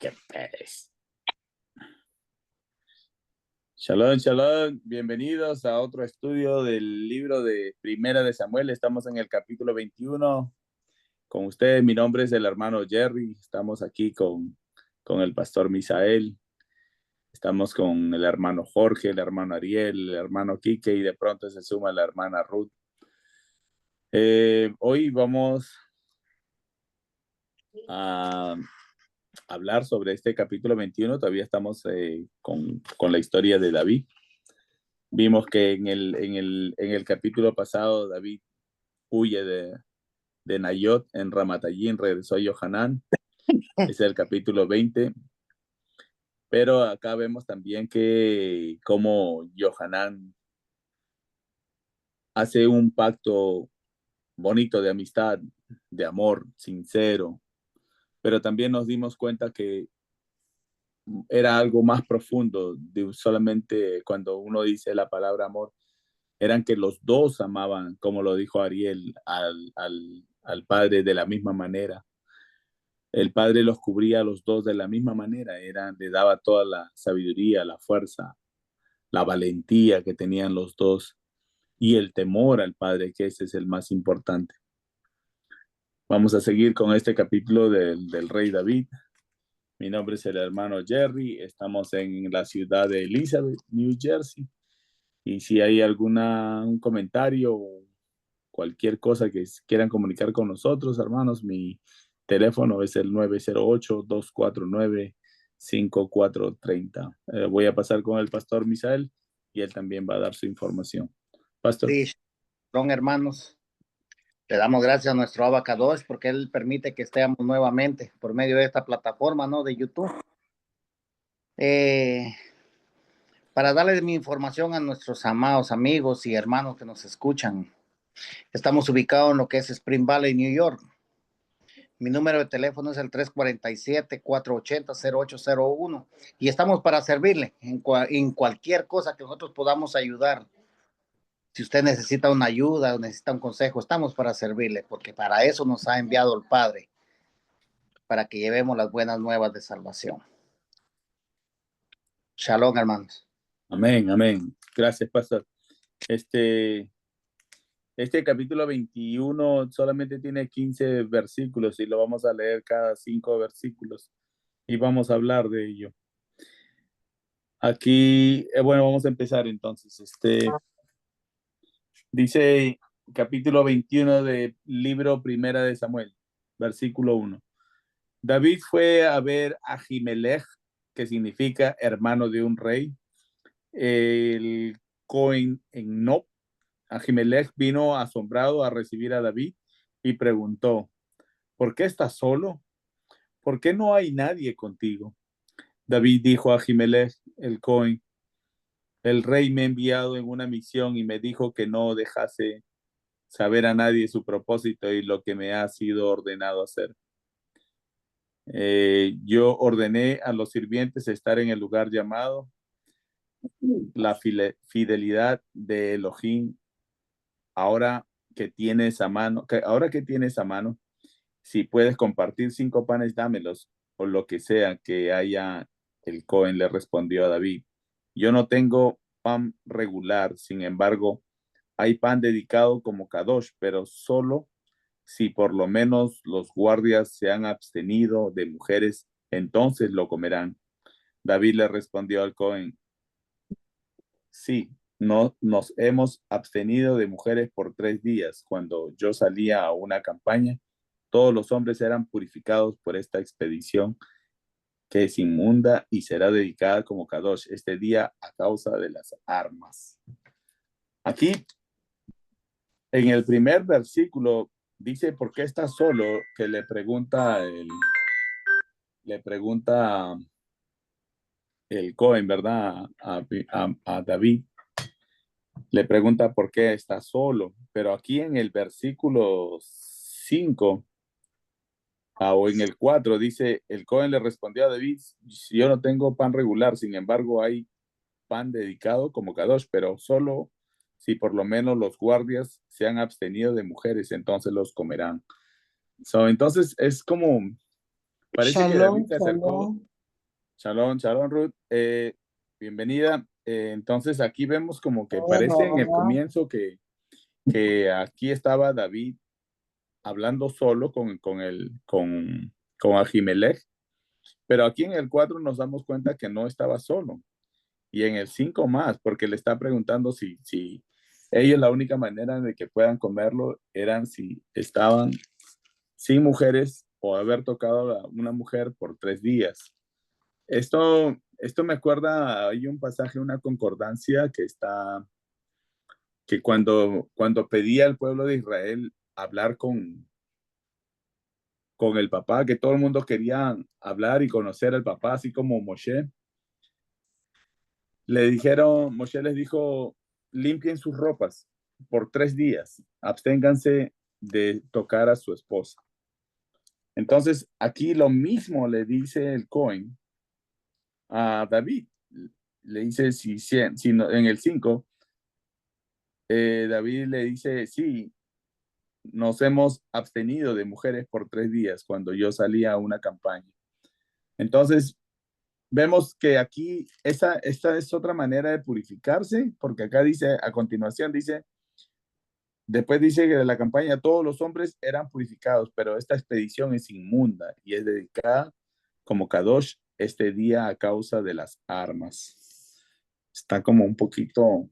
Qué pereza. Shalom, shalom. Bienvenidos a otro estudio del libro de Primera de Samuel. Estamos en el capítulo 21. Con ustedes, mi nombre es el hermano Jerry. Estamos aquí con el pastor Misael. Estamos con el hermano Jorge, el hermano Ariel, el hermano Quique y de pronto se suma la hermana Ruth. Hoy vamos a hablar sobre este capítulo 21. Todavía estamos con la historia de David. Vimos que en el capítulo pasado David huye de Nayot en Ramatayín, regresó a Johanán. Es el capítulo 20. Pero acá vemos también que como Johanán hace un pacto bonito de amistad, de amor sincero, pero también nos dimos cuenta que era algo más profundo, de solamente cuando uno dice la palabra amor, eran que los dos amaban, como lo dijo Ariel, al padre de la misma manera. El padre los cubría a los dos de la misma manera, le daba toda la sabiduría, la fuerza, la valentía que tenían los dos y el temor al padre, que ese es el más importante. Vamos a seguir con este capítulo del rey David. Mi nombre es el hermano Jerry, estamos en la ciudad de Elizabeth, New Jersey. Y si hay un comentario o cualquier cosa que quieran comunicar con nosotros, hermanos, mi teléfono es el 908-249-5430. Voy a pasar con el pastor Misael y él también va a dar su información. Pastor. Sí, son hermanos. Le damos gracias a nuestro Abacadosh porque él permite que estemos nuevamente por medio de esta plataforma, ¿no? De YouTube. Para darles mi información a nuestros amados amigos y hermanos que nos escuchan. Estamos ubicados en lo que es Spring Valley, New York. Mi número de teléfono es el 347-480-0801 y estamos para servirle en cualquier cosa que nosotros podamos ayudar. Si usted necesita una ayuda o necesita un consejo, estamos para servirle, porque para eso nos ha enviado el Padre, para que llevemos las buenas nuevas de salvación. Shalom, hermanos. Amén, amén. Gracias, pastor. Este capítulo 21 solamente tiene 15 versículos y lo vamos a leer cada 5 versículos y vamos a hablar de ello. Aquí, bueno, vamos a empezar entonces. Dice capítulo 21 del libro Primera de Samuel, versículo 1. David fue a ver a Ahimelech, que significa hermano de un rey, el Cohen en Nob. Ahimelech vino asombrado a recibir a David y preguntó, ¿por qué estás solo? ¿Por qué no hay nadie contigo? David dijo a Ahimelech, el Cohen, el rey me ha enviado en una misión y me dijo que no dejase saber a nadie su propósito y lo que me ha sido ordenado hacer. Yo ordené a los sirvientes estar en el lugar llamado la fidelidad de Elohim. Ahora que tienes a mano, si puedes compartir 5 panes, dámelos, o lo que sea que haya. El Cohen le respondió a David, yo no tengo pan regular, sin embargo, hay pan dedicado como Kadosh, pero solo si por lo menos los guardias se han abstenido de mujeres, entonces lo comerán. David le respondió al Cohen, sí, no nos hemos abstenido de mujeres por 3 días. Cuando yo salía a una campaña, todos los hombres eran purificados por esta expedición que es inmunda y será dedicada como Kadosh este día a causa de las armas. Aquí, en el primer versículo, dice, ¿por qué estás solo? Que le pregunta el Cohen, ¿verdad? A David. Le pregunta por qué está solo. Pero aquí en el versículo 5 o en el 4 dice, el Cohen le respondió a David, yo no tengo pan regular, sin embargo hay pan dedicado como Kadosh, pero solo si por lo menos los guardias se han abstenido de mujeres, entonces los comerán. Entonces es como, parece que David se acercó Shalom, shalom, Ruth. Bienvenida. Entonces aquí vemos como que parece en el comienzo que aquí estaba David hablando solo con Ahimelech, pero aquí en el 4 nos damos cuenta que no estaba solo. Y en el 5 más, porque le está preguntando si ellos la única manera de que puedan comerlo eran si estaban sin mujeres o haber tocado a una mujer por 3 días. Esto me acuerda, hay un pasaje, una concordancia que cuando pedía al pueblo de Israel hablar con el papá, que todo el mundo quería hablar y conocer al papá, así como Moshe, Moshe les dijo, limpien sus ropas por 3 días, absténganse de tocar a su esposa. Entonces, aquí lo mismo le dice el Cohen a David. Le dice, en el 5 David le dice, sí, nos hemos abstenido de mujeres por 3 días cuando yo salía a una campaña. Entonces, vemos que aquí esta es otra manera de purificarse, porque acá dice, a continuación dice, después dice que de la campaña todos los hombres eran purificados, pero esta expedición es inmunda y es dedicada como Kadosh este día a causa de las armas. Está como un poquito,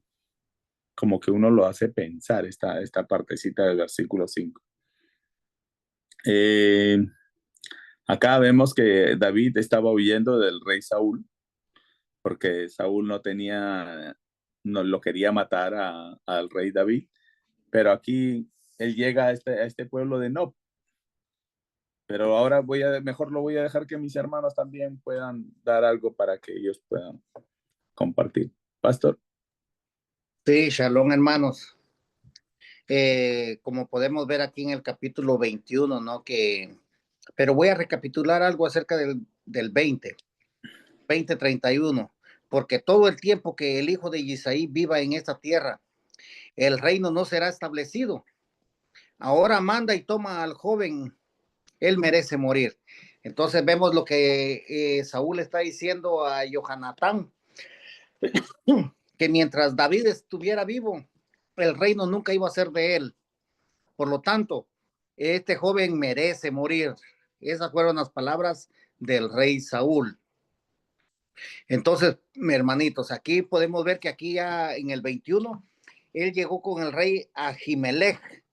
como que uno lo hace pensar esta partecita del versículo 5. Eh, Acá vemos que David estaba huyendo del rey Saúl, porque Saúl no lo quería matar al rey David, pero aquí él llega a este pueblo de Nob. Pero ahora mejor lo voy a dejar que mis hermanos también puedan dar algo para que ellos puedan compartir. Pastor. Sí, shalom, hermanos. Como podemos ver aquí en el capítulo 21, ¿no? Pero voy a recapitular algo acerca del 20:31, porque todo el tiempo que el hijo de Isaí viva en esta tierra, el reino no será establecido. Ahora manda y toma al joven, él merece morir. Entonces vemos lo que Saúl está diciendo a Jonatán, que mientras David estuviera vivo, el reino nunca iba a ser de él. Por lo tanto, este joven merece morir. Esas fueron las palabras del rey Saúl. Entonces, hermanitos, aquí podemos ver que aquí ya en el 21, él llegó con el rey Ahimelech.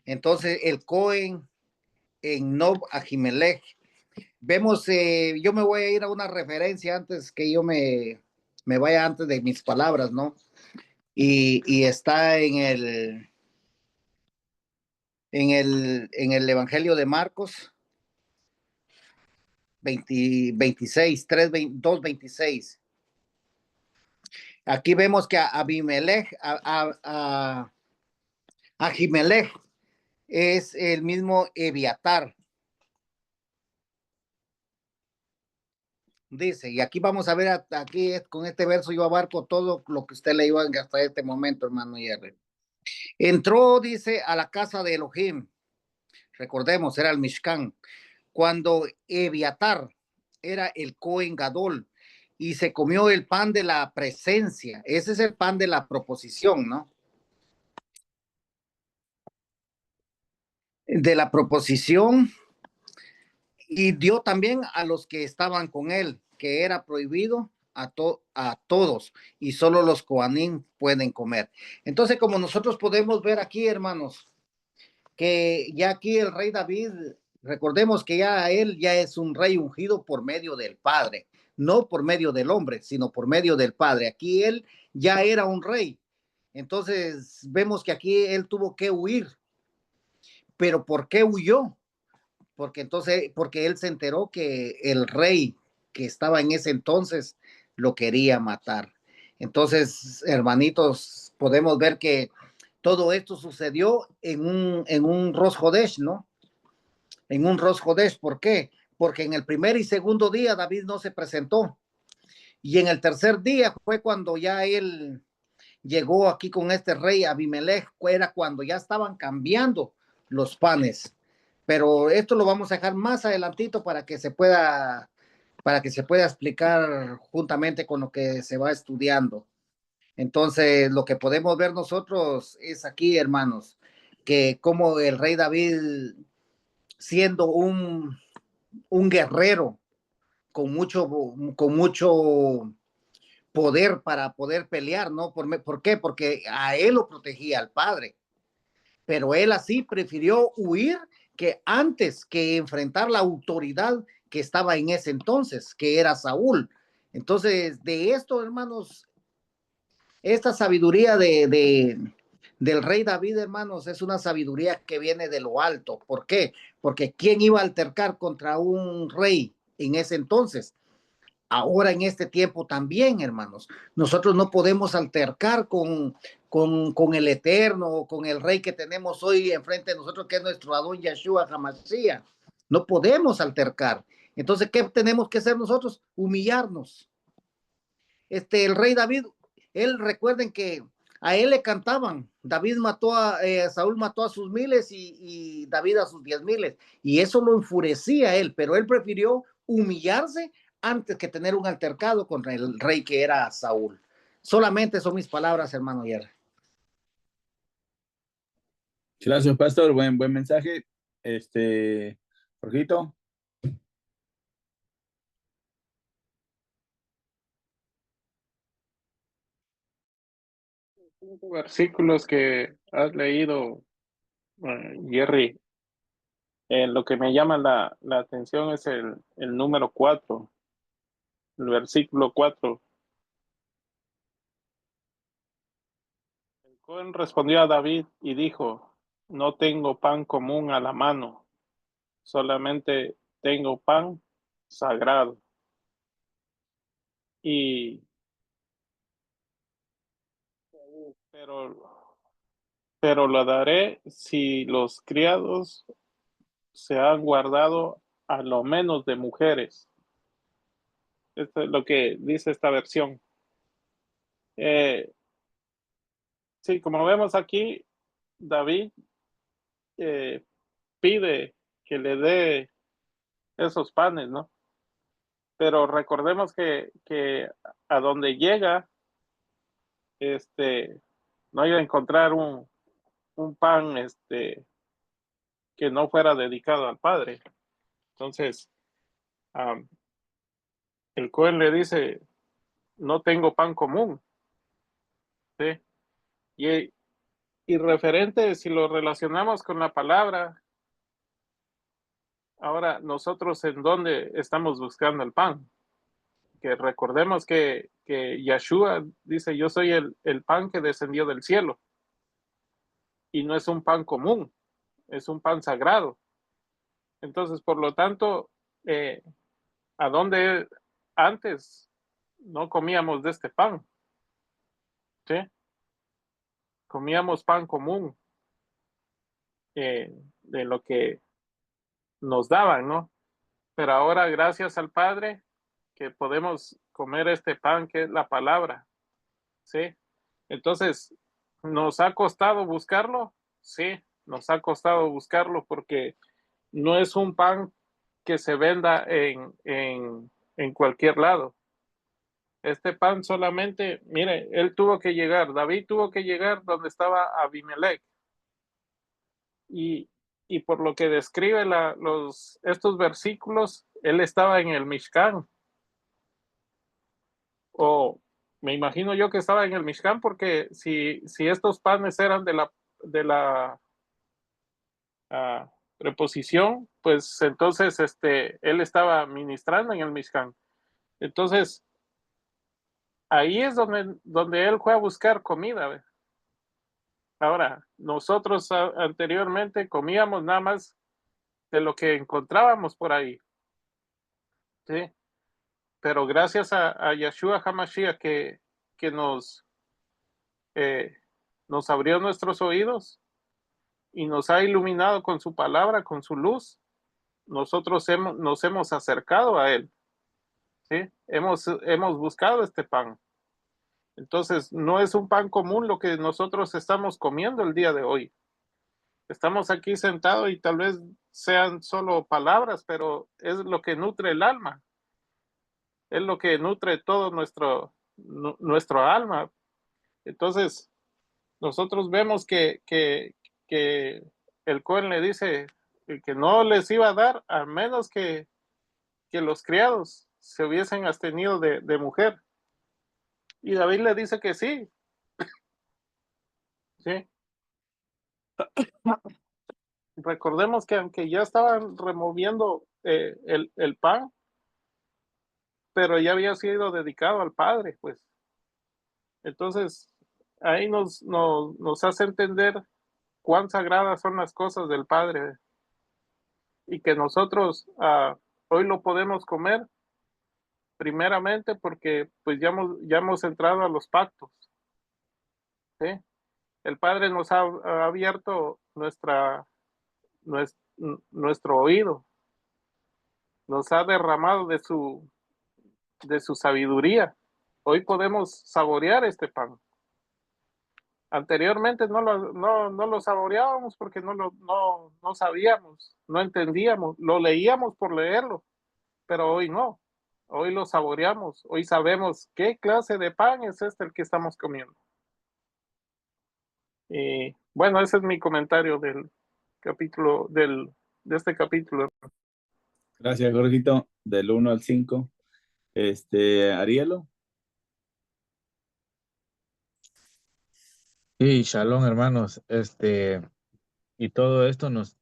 Entonces, el Cohen en Nob Ahimelech. Vemos, yo me voy a ir a una referencia antes que yo me vaya antes de mis palabras, ¿no? Y está en el Evangelio de Marcos 26, 3, 2, 26. Aquí vemos que Abimelech, Ahimelech es el mismo Eviatar. Dice, y aquí vamos a ver, aquí con este verso yo abarco todo lo que usted leyó hasta este momento, hermano Jerry. Entró, dice, a la casa de Elohim. Recordemos, era el Mishkan. Cuando Eviatar era el Cohen Gadol y se comió el pan de la presencia. Ese es el pan de la proposición, ¿no? De la proposición, y dio también a los que estaban con él, que era prohibido a todos, y solo los Coanín pueden comer. Entonces, como nosotros podemos ver aquí, hermanos, que ya aquí el rey David, recordemos que ya él ya es un rey ungido por medio del Padre, no por medio del hombre, sino por medio del Padre. Aquí él ya era un rey. Entonces, vemos que aquí él tuvo que huir. ¿Pero por qué huyó? Porque él se enteró que el rey que estaba en ese entonces lo quería matar. Entonces, hermanitos, podemos ver que todo esto sucedió en un Rosh Hodesh, ¿no? En un Rosh Hodesh, ¿por qué? Porque en el primer y segundo día David no se presentó. Y en el tercer día fue cuando ya él llegó aquí con este rey Abimelech, era cuando ya estaban cambiando los panes. Pero esto lo vamos a dejar más adelantito para que se pueda para que se pueda explicar juntamente con lo que se va estudiando. Entonces, lo que podemos ver nosotros es aquí, hermanos, que como el rey David, siendo un guerrero con mucho poder para poder pelear, ¿no? ¿Por qué? Porque a él lo protegía el padre, pero él así prefirió huir que antes que enfrentar la autoridad que estaba en ese entonces, que era Saúl. Entonces, de esto, hermanos, esta sabiduría del rey David, hermanos, es una sabiduría que viene de lo alto. ¿Por qué? Porque ¿quién iba a altercar contra un rey en ese entonces? Ahora en este tiempo también, hermanos. Nosotros no podemos altercar con el Eterno, con el Rey que tenemos hoy enfrente de nosotros, que es nuestro Adón Yeshua Hamashiach. No podemos altercar. Entonces, ¿qué tenemos que hacer nosotros? Humillarnos. El rey David, él recuerden que a él le cantaban. Saúl mató a sus miles y David a sus 10,000. Y eso lo enfurecía a él, pero él prefirió humillarse antes que tener un altercado contra el rey que era Saúl. Solamente son mis palabras, hermano Yerra. Gracias, pastor. Buen mensaje. Jorgito. Versículos que has leído, Jerry, lo que me llama la atención es el número 4, el versículo 4. El Cohen respondió a David y dijo: no tengo pan común a la mano, solamente tengo pan sagrado. Y, pero, pero lo daré si los criados se han guardado a lo menos de mujeres. Esto es lo que dice esta versión. Sí, como vemos aquí, David eh, pide que le dé esos panes, ¿no? Pero recordemos que a donde llega, no iba a encontrar un pan, que no fuera dedicado al Padre. Entonces, um, el Cohen le dice: no tengo pan común, ¿sí? Y, y referente, si lo relacionamos con la palabra, ahora nosotros en dónde estamos buscando el pan. Que recordemos que Yeshua dice: yo soy el pan que descendió del cielo. Y no es un pan común, es un pan sagrado. Entonces, por lo tanto, ¿a dónde antes no comíamos de este pan? ¿Sí? Comíamos pan común, de lo que nos daban, ¿no? Pero ahora, gracias al Padre, que podemos comer este pan que es la palabra, ¿sí? Entonces, ¿nos ha costado buscarlo? Sí, nos ha costado buscarlo porque no es un pan que se venda en cualquier lado. Este pan solamente, mire, él tuvo que llegar, David tuvo que llegar donde estaba Abimelech. Y, y por lo que describe estos versículos, él estaba en el Mishkan. O me imagino yo que estaba en el Mishkan, porque si estos panes eran de la preposición, pues entonces él estaba ministrando en el Mishkan. Entonces, ahí es donde él fue a buscar comida. ¿Ve? Ahora, nosotros anteriormente comíamos nada más de lo que encontrábamos por ahí, ¿sí? Pero gracias a Yeshua HaMashiach que eh, nos abrió nuestros oídos y nos ha iluminado con su palabra, con su luz, nosotros nos hemos acercado a Él, ¿sí? Hemos buscado este pan. Entonces, no es un pan común lo que nosotros estamos comiendo el día de hoy. Estamos aquí sentados y tal vez sean solo palabras, pero es lo que nutre el alma. es lo que nutre todo nuestro alma. Entonces, nosotros vemos que el Cohen le dice que no les iba a dar, a menos que los criados se hubiesen abstenido de mujer. Y David le dice que sí. Sí. Recordemos que aunque ya estaban removiendo el pan, pero ya había sido dedicado al Padre, pues. Entonces, ahí nos hace entender cuán sagradas son las cosas del Padre y que nosotros hoy lo podemos comer primeramente porque pues ya hemos entrado a los pactos. ¿Sí? El Padre nos ha abierto nuestro oído, nos ha derramado de su sabiduría. Hoy podemos saborear este pan. Anteriormente no lo saboreábamos porque no sabíamos, no entendíamos, lo leíamos por leerlo, pero hoy no. Hoy lo saboreamos, hoy sabemos qué clase de pan es el que estamos comiendo. Y bueno, ese es mi comentario del capítulo, de este capítulo. Gracias, Jorgito. Del 1 al 5. Arielo. Sí, shalom, hermanos. Y todo esto nos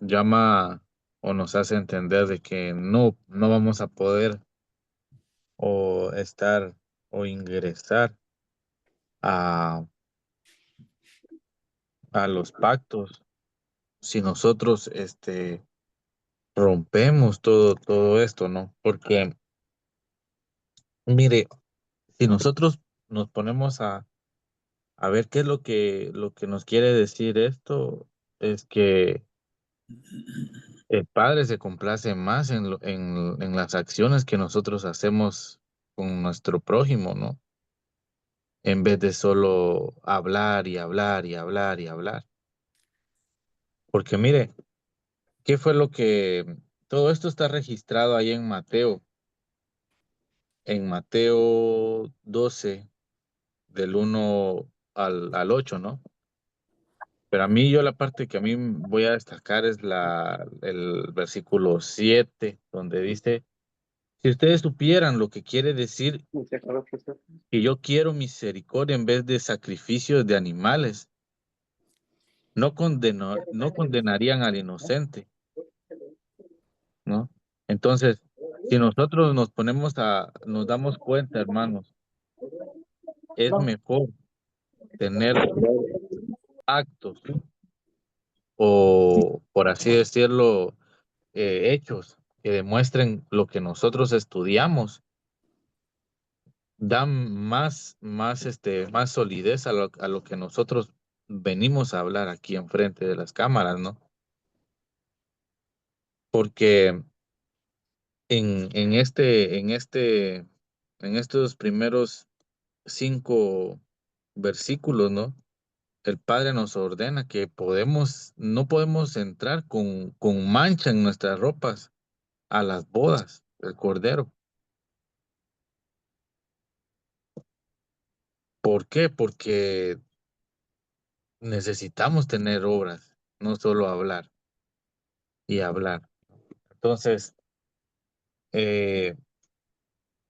llama o nos hace entender de que no vamos a poder o estar o ingresar a, a los pactos si nosotros rompemos todo esto, ¿no? Porque, mire, si nosotros nos ponemos a ver qué es lo que nos quiere decir esto, es que el Padre se complace más en las acciones que nosotros hacemos con nuestro prójimo, ¿no? En vez de solo hablar y hablar y hablar y hablar. Porque mire, ¿qué fue lo que... Todo esto está registrado ahí en Mateo 12, del 1 al 8, ¿no? Pero la parte que a mí voy a destacar es el versículo 7, donde dice: si ustedes supieran lo que quiere decir que yo quiero misericordia en vez de sacrificios de animales, no condenarían al inocente, ¿no? Entonces, si nosotros nos damos cuenta, hermanos, es mejor tener actos o, por así decirlo, hechos que demuestren lo que nosotros estudiamos, dan más solidez a lo que nosotros venimos a hablar aquí enfrente de las cámaras, ¿no? Porque en estos primeros 5 versículos, ¿no? El Padre nos ordena que no podemos entrar con mancha en nuestras ropas a las bodas del Cordero. ¿Por qué? Porque necesitamos tener obras, no solo hablar y hablar. Entonces, eh,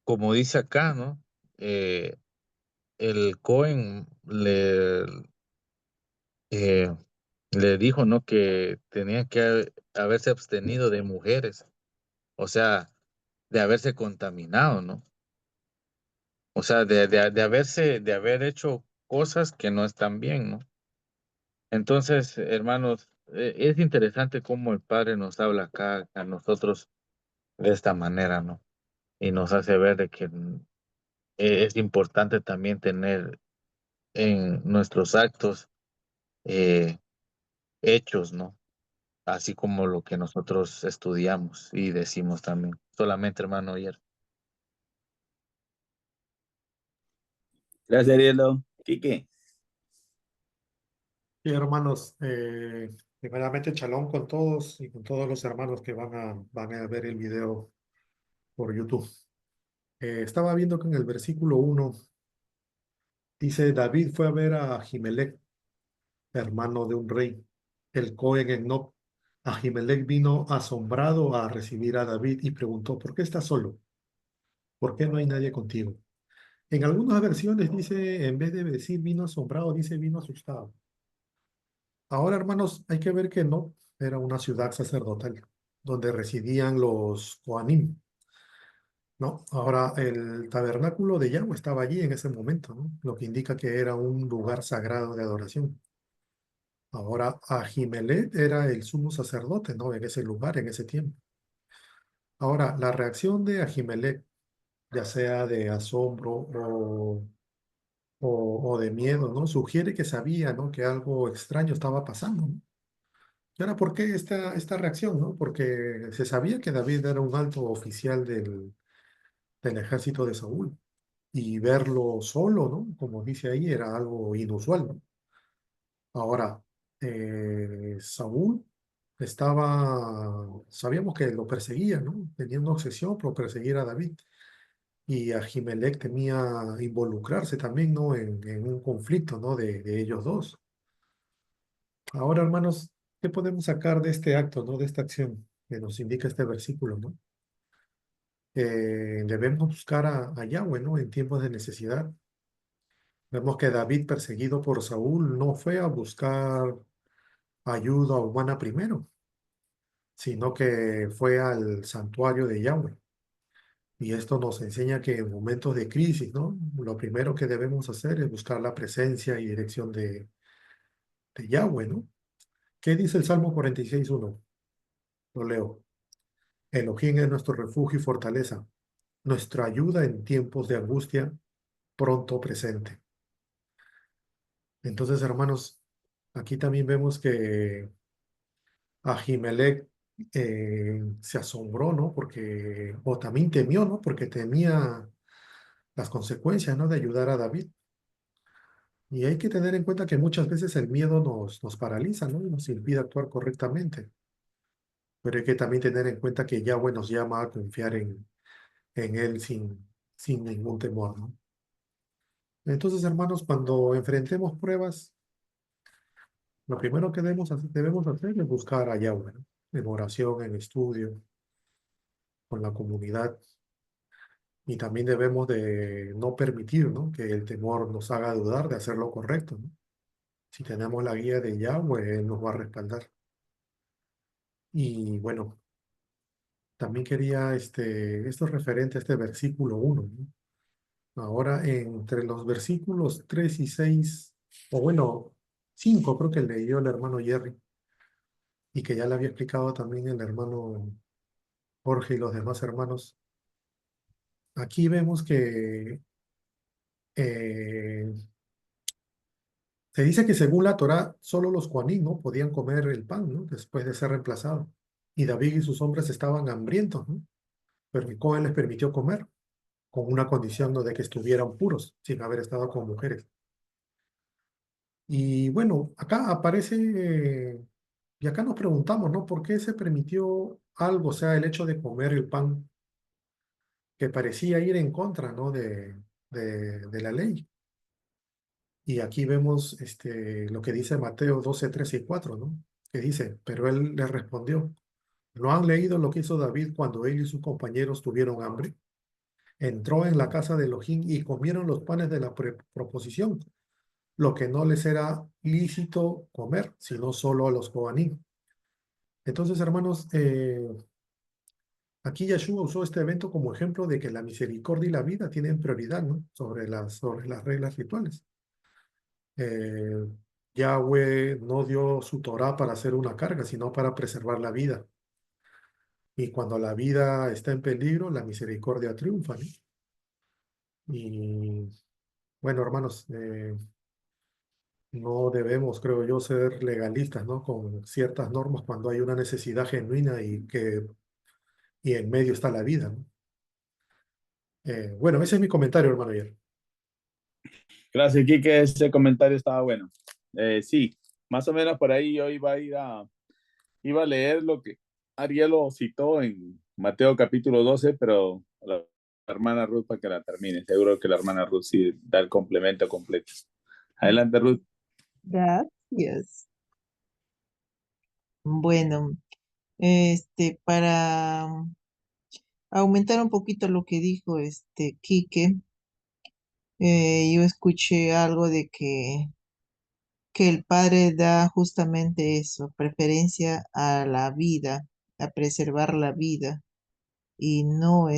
como dice acá, ¿no? El Cohen eh, le dijo, ¿no? Que tenía que haberse abstenido de mujeres, o sea, de haberse contaminado, ¿no? O sea, de haber hecho cosas que no están bien, ¿no? Entonces, hermanos, es interesante cómo el Padre nos habla acá a nosotros de esta manera, ¿no? Y nos hace ver de que es importante también tener en nuestros actos eh, hechos, ¿no? Así como lo que nosotros estudiamos y decimos también. Solamente, hermano, ayer. Gracias, Arielo. Quique. Sí, hermanos, primeramente chalón con todos y con todos los hermanos que van a ver el video por YouTube. Estaba viendo que en el versículo 1 dice, David fue a ver a Ahimelech, hermano de un rey, el Cohen en Nob. Ahimelech vino asombrado a recibir a David y preguntó, ¿por qué estás solo? ¿Por qué no hay nadie contigo? En algunas versiones dice, en vez de decir vino asombrado, dice vino asustado. Ahora, hermanos, hay que ver que no era una ciudad sacerdotal donde residían los Kohanim, ¿no? Ahora, el tabernáculo de Yahweh estaba allí en ese momento, ¿no? Lo que indica que era un lugar sagrado de adoración. Ahora, Ahimelech era el sumo sacerdote, ¿no? En ese lugar, en ese tiempo. Ahora, la reacción de Ahimelech, ya sea de asombro o de miedo, ¿no? Sugiere que sabía, ¿no? Que algo extraño estaba pasando, ¿no? ¿Y ahora por qué esta reacción, no? Porque se sabía que David era un alto oficial del ejército de Saúl y verlo solo, ¿no? Como dice ahí, era algo inusual, ¿no? Ahora, Saúl sabíamos que lo perseguía, ¿no? Tenía una obsesión por perseguir a David y Ahimelech temía involucrarse también, ¿no? En un conflicto, ¿no? De ellos dos. Ahora, hermanos, ¿qué podemos sacar de este acto, ¿no? De esta acción que nos indica este versículo, ¿no? Debemos buscar a Yahweh, ¿no? En tiempos de necesidad. Vemos que David, perseguido por Saúl, no fue a buscar ayuda humana primero, sino que fue al santuario de Yahweh. Y esto nos enseña que en momentos de crisis, ¿no? Lo primero que debemos hacer es buscar la presencia y dirección de Yahweh, ¿no? ¿Qué dice el Salmo 46:1? Lo leo. Elohim es nuestro refugio y fortaleza, nuestra ayuda en tiempos de angustia, pronto presente. Entonces, hermanos, aquí también vemos que Ahimelech se asombró, ¿no? O también temió, ¿no? Porque temía las consecuencias, ¿no? De ayudar a David. Y hay que tener en cuenta que muchas veces el miedo nos paraliza, ¿no? Y nos impide actuar correctamente. Pero hay que también tener en cuenta que Yahweh nos llama a confiar en Él sin ningún temor, ¿no? Entonces, hermanos, cuando enfrentemos pruebas, lo primero que debemos hacer es buscar a Yahweh, ¿no? En oración, en estudio, con la comunidad. Y también debemos de no permitir, ¿no? Que el temor nos haga dudar de hacer lo correcto, ¿no? Si tenemos la guía de Yahweh, Él nos va a respaldar. Y bueno, también quería, esto es referente a este versículo 1, ¿no? Ahora, entre los versículos 3 y 6, o bueno, 5 creo que leyó el hermano Jerry, y que ya le había explicado también el hermano Jorge y los demás hermanos. Aquí vemos que eh, se dice que según la Torá, solo los Juaní, ¿no? Podían comer el pan, ¿no? Después de ser reemplazado. Y David y sus hombres estaban hambrientos, ¿no? Pero el Cohen les permitió comer, con una condición, ¿no? De que estuvieran puros, sin haber estado con mujeres. Y bueno, acá aparece, y acá nos preguntamos, ¿no? ¿Por qué se permitió algo, o sea, el hecho de comer el pan que parecía ir en contra, ¿no? De la ley? Y aquí vemos lo que dice Mateo 12, 13 y 4, ¿no? Que dice, pero él le respondió, ¿no han leído lo que hizo David cuando él y sus compañeros tuvieron hambre? Entró en la casa de Elohim y comieron los panes de la proposición, lo que no les era lícito comer, sino solo a los Cohanim. Entonces, hermanos, aquí Yeshua usó este evento como ejemplo de que la misericordia y la vida tienen prioridad, ¿no? Sobre las reglas rituales. Eh, Yahweh no dio su Torah para hacer una carga, sino para preservar la vida. Y cuando la vida está en peligro, la misericordia triunfa, ¿no? Y bueno, hermanos, no debemos, creo yo, ser legalistas, ¿no? Con ciertas normas cuando hay una necesidad genuina y en medio está la vida, ¿no? Bueno, ese es mi comentario, hermano Ayer. Gracias, Quique. Ese comentario estaba bueno. Sí, más o menos por ahí yo iba a leer lo que Ariel lo citó en Mateo capítulo 12, pero la hermana Ruth para que la termine. Seguro que la hermana Ruth sí da el complemento completo. Adelante, Ruth. Gracias. Bueno, para aumentar un poquito lo que dijo Quique, yo escuché algo de que el padre da justamente eso, preferencia a la vida, a preservar la vida y no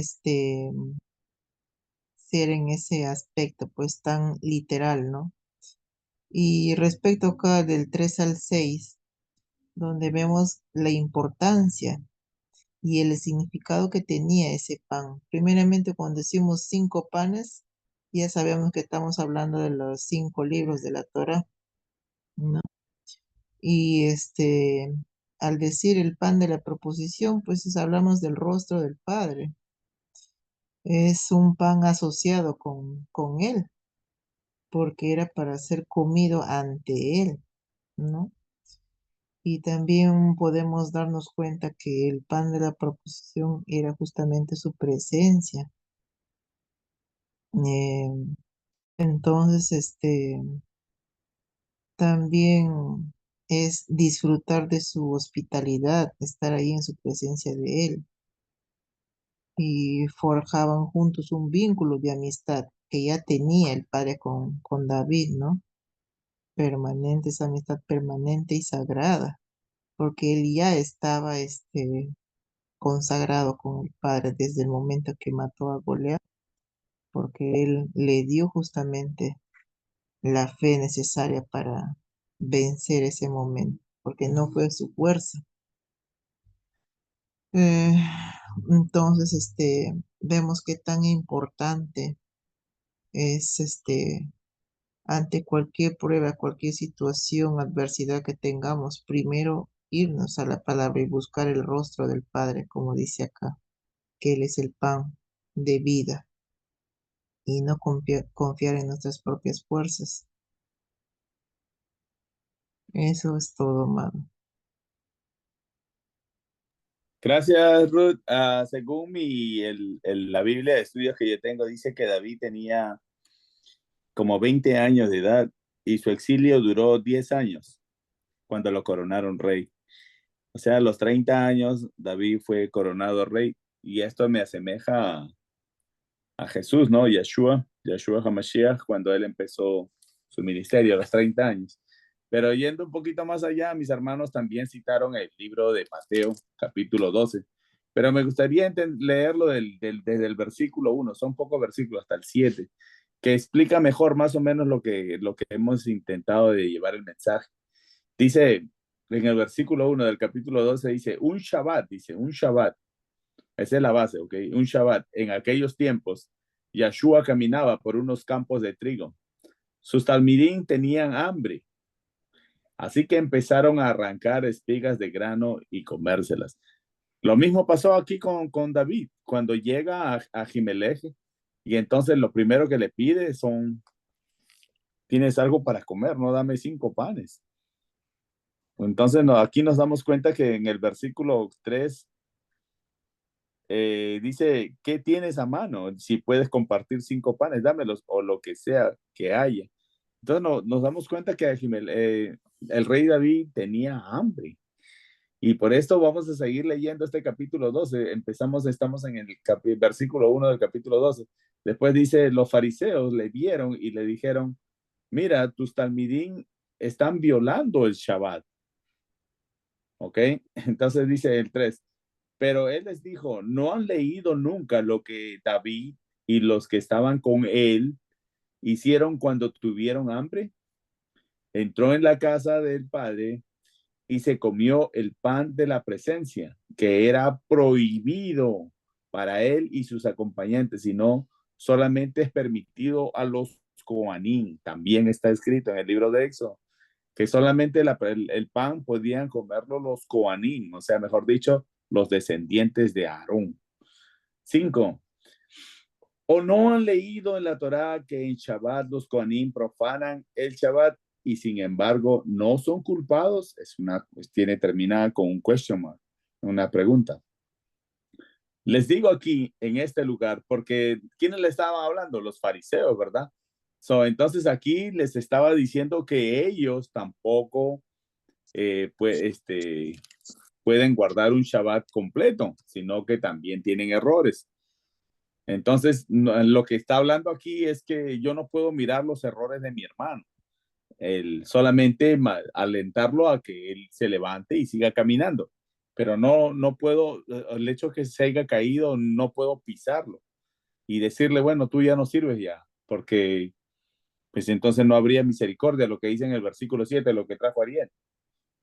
ser en ese aspecto pues tan literal, ¿no? Y respecto acá del 3 al 6, donde vemos la importancia y el significado que tenía ese pan. Primeramente, cuando decimos 5 panes, ya sabemos que estamos hablando de los 5 libros de la Torah, ¿no? Y al decir el pan de la proposición, pues hablamos del rostro del Padre. Es un pan asociado con Él, porque era para ser comido ante Él, ¿no? Y también podemos darnos cuenta que el pan de la proposición era justamente su presencia. Eh, entonces, también es disfrutar de su hospitalidad, estar ahí en su presencia de Él. Y forjaban juntos un vínculo de amistad que ya tenía el padre con David, ¿no? Permanente, esa amistad permanente y sagrada, porque él ya estaba consagrado con el padre desde el momento que mató a Goliat, porque él le dio justamente la fe necesaria para vencer ese momento, porque no fue su fuerza. Eh, entonces, vemos qué tan importante es ante cualquier prueba, cualquier situación, adversidad que tengamos, primero irnos a la palabra y buscar el rostro del Padre, como dice acá, que Él es el pan de vida y no confiar en nuestras propias fuerzas. Eso es todo, mano. Gracias, Ruth. Según la Biblia de estudios que yo tengo, dice que David tenía como 20 años de edad y su exilio duró 10 años cuando lo coronaron rey. O sea, a los 30 años David fue coronado rey y esto me asemeja a Jesús, ¿no? Yeshua HaMashiach, cuando él empezó su ministerio a los 30 años. Pero yendo un poquito más allá, mis hermanos también citaron el libro de Mateo, capítulo 12. Pero me gustaría leerlo desde el versículo 1, son pocos versículos, hasta el 7, que explica mejor más o menos lo que hemos intentado de llevar el mensaje. Dice, en el versículo 1 del capítulo 12, dice, un Shabbat. Esa es la base, ¿ok? Un Shabbat. En aquellos tiempos, Yeshua caminaba por unos campos de trigo. Sus talmidín tenían hambre, así que empezaron a arrancar espigas de grano y comérselas. Lo mismo pasó aquí con David, cuando llega a Jimelech, y entonces lo primero que le pide tienes algo para comer, no dame 5 panes. Entonces aquí nos damos cuenta que en el versículo 3 dice, ¿qué tienes a mano? Si puedes compartir 5 panes, dámelos, o lo que sea que haya. Entonces nos damos cuenta que el rey David tenía hambre. Y por esto vamos a seguir leyendo este capítulo 12. Estamos en el versículo 1 del capítulo 12. Después dice, los fariseos le vieron y le dijeron, mira, tus talmidín están violando el Shabbat. ¿Ok? Entonces dice el 3, pero él les dijo, ¿no han leído nunca lo que David y los que estaban con él hicieron cuando tuvieron hambre? Entró en la casa del padre y se comió el pan de la presencia, que era prohibido para él y sus acompañantes, sino solamente es permitido a los coanín. También está escrito en el libro de Éxodo que solamente el pan podían comerlo los coanín, o sea, mejor dicho, los descendientes de Aarón. 5. ¿O no han leído en la Torá que en Shabbat los coanín profanan el Shabbat y sin embargo no son culpados? Termina con un question mark, una pregunta. Les digo aquí en este lugar, porque ¿quiénes le estaban hablando? Los fariseos, ¿verdad? Entonces aquí les estaba diciendo que ellos tampoco pues, pueden guardar un Shabbat completo, sino que también tienen errores. Entonces, lo que está hablando aquí es que yo no puedo mirar los errores de mi hermano, solamente alentarlo a que él se levante y siga caminando, pero no puedo, el hecho de que se haya caído, no puedo pisarlo y decirle, bueno, tú ya no sirves ya, porque pues entonces no habría misericordia, lo que dice en el versículo 7, lo que trajo Ariel.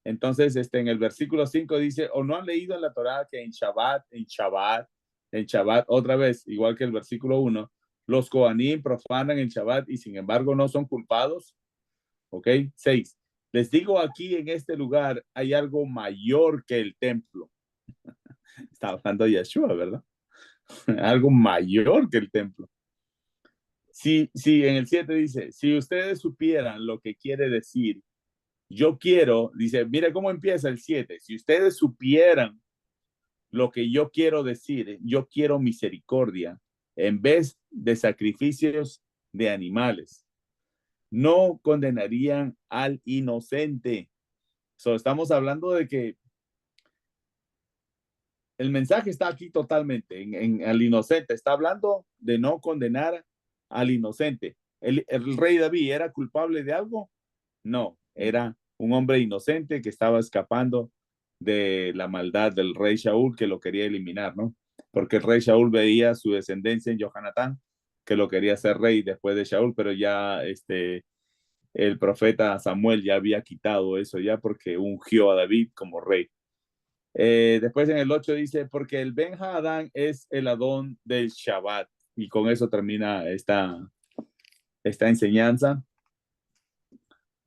Entonces, en el versículo 5 dice, o no han leído en la Torá que en Shabbat, otra vez, igual que el versículo 1, los Kohanim profanan en Shabbat y sin embargo no son culpados. ¿Ok? 6. Les digo aquí en este lugar hay algo mayor que el templo. Está hablando Yeshua, ¿verdad? Algo mayor que el templo. Sí, en el 7 dice, si ustedes supieran lo que quiere decir, yo quiero, dice, mire cómo empieza el 7, si ustedes supieran lo que yo quiero decir, yo quiero misericordia en vez de sacrificios de animales. No condenarían al inocente. Estamos hablando de que el mensaje está aquí totalmente en al inocente. Está hablando de no condenar al inocente. El rey David era culpable de algo. No, era un hombre inocente que estaba escapando de la maldad del rey Shaul que lo quería eliminar, ¿no? Porque el rey Shaul veía su descendencia en Jonatán, que lo quería hacer rey después de Shaul, pero ya el profeta Samuel ya había quitado eso ya porque ungió a David como rey. Después en el 8 dice, porque el Ben Hadán es el Adón del Shabbat. Y con eso termina esta enseñanza,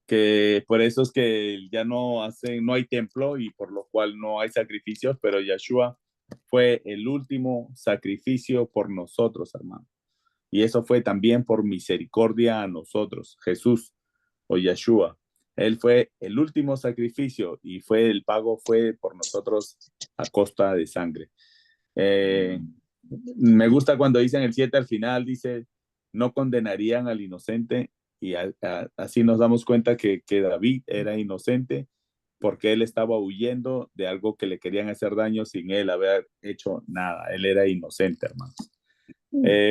que por eso es que ya no hay templo y por lo cual no hay sacrificios, pero Yeshua fue el último sacrificio por nosotros, hermano. Y eso fue también por misericordia a nosotros, Jesús o Yeshua. Él fue el último sacrificio y el pago fue por nosotros a costa de sangre. Me gusta cuando dicen el 7 al final, dice, no condenarían al inocente y así nos damos cuenta que David era inocente porque él estaba huyendo de algo que le querían hacer daño sin él haber hecho nada. Él era inocente, hermanos.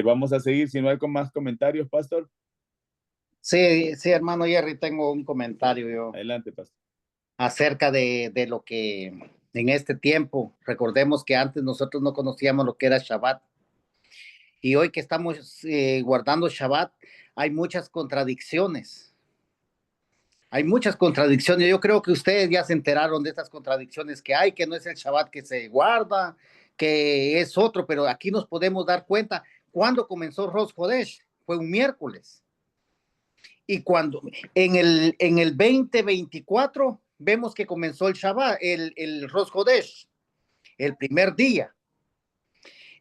Vamos a seguir, si no hay más comentarios, Pastor. Sí, hermano Jerry, tengo un comentario yo. Adelante, Pastor. Acerca de lo que en este tiempo, recordemos que antes nosotros no conocíamos lo que era Shabbat. Y hoy que estamos guardando Shabbat, hay muchas contradicciones. Hay muchas contradicciones. Yo creo que ustedes ya se enteraron de estas contradicciones que hay, que no es el Shabbat que se guarda, que es otro, pero aquí nos podemos dar cuenta. ¿Cuándo comenzó Rosh Hodesh? Fue un miércoles. Y cuando en el 2024 vemos que comenzó el Shabbat, el Rosh Hodesh, el primer día.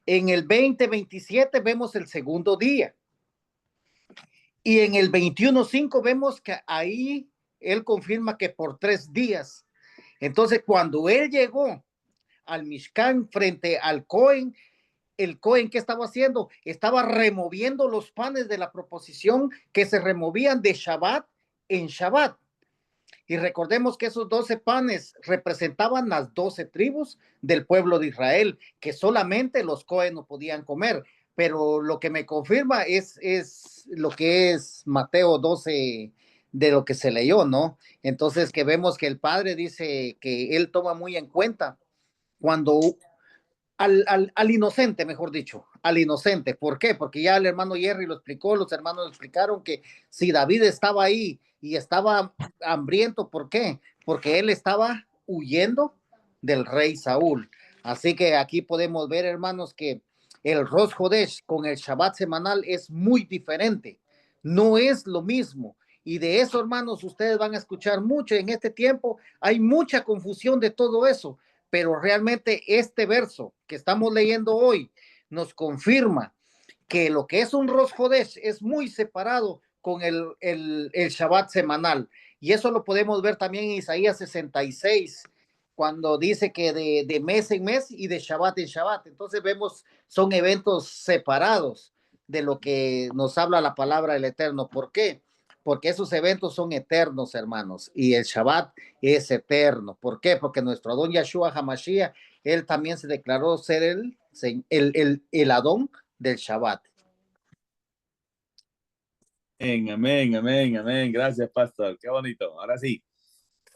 En el 2027 vemos el segundo día. Y en el 21.5 vemos que ahí él confirma que por 3 días. Entonces, cuando él llegó al Mishkan frente al Cohen, el Cohen, ¿qué estaba haciendo? Estaba removiendo los panes de la proposición que se removían de Shabbat en Shabbat. Y recordemos que esos 12 panes representaban las 12 tribus del pueblo de Israel, que solamente los Cohen no podían comer. Pero lo que me confirma es lo que es Mateo 12, de lo que se leyó, ¿no? Entonces que vemos que el Padre dice que él toma muy en cuenta cuando al inocente, mejor dicho, al inocente. ¿Por qué? Porque ya el hermano Jerry lo explicó, los hermanos explicaron que si David estaba ahí y estaba hambriento, ¿por qué? Porque él estaba huyendo del rey Saúl. Así que aquí podemos ver, hermanos, que el Rosh Hodesh con el Shabbat semanal es muy diferente. No es lo mismo. Y de eso, hermanos, ustedes van a escuchar mucho en este tiempo. Hay mucha confusión de todo eso, pero realmente este verso que estamos leyendo hoy nos confirma que lo que es un Rosh Hodesh es muy separado con el Shabbat semanal. Y eso lo podemos ver también en Isaías 66, cuando dice que de mes en mes y de Shabbat en Shabbat. Entonces vemos, son eventos separados de lo que nos habla la palabra del Eterno. ¿Por qué? Porque esos eventos son eternos, hermanos, y el Shabbat es eterno. ¿Por qué? Porque nuestro Adón Yahshua HaMashiach, él también se declaró ser el Adón del Shabbat. Amén, amén, amén. Gracias, pastor. Qué bonito. Ahora sí,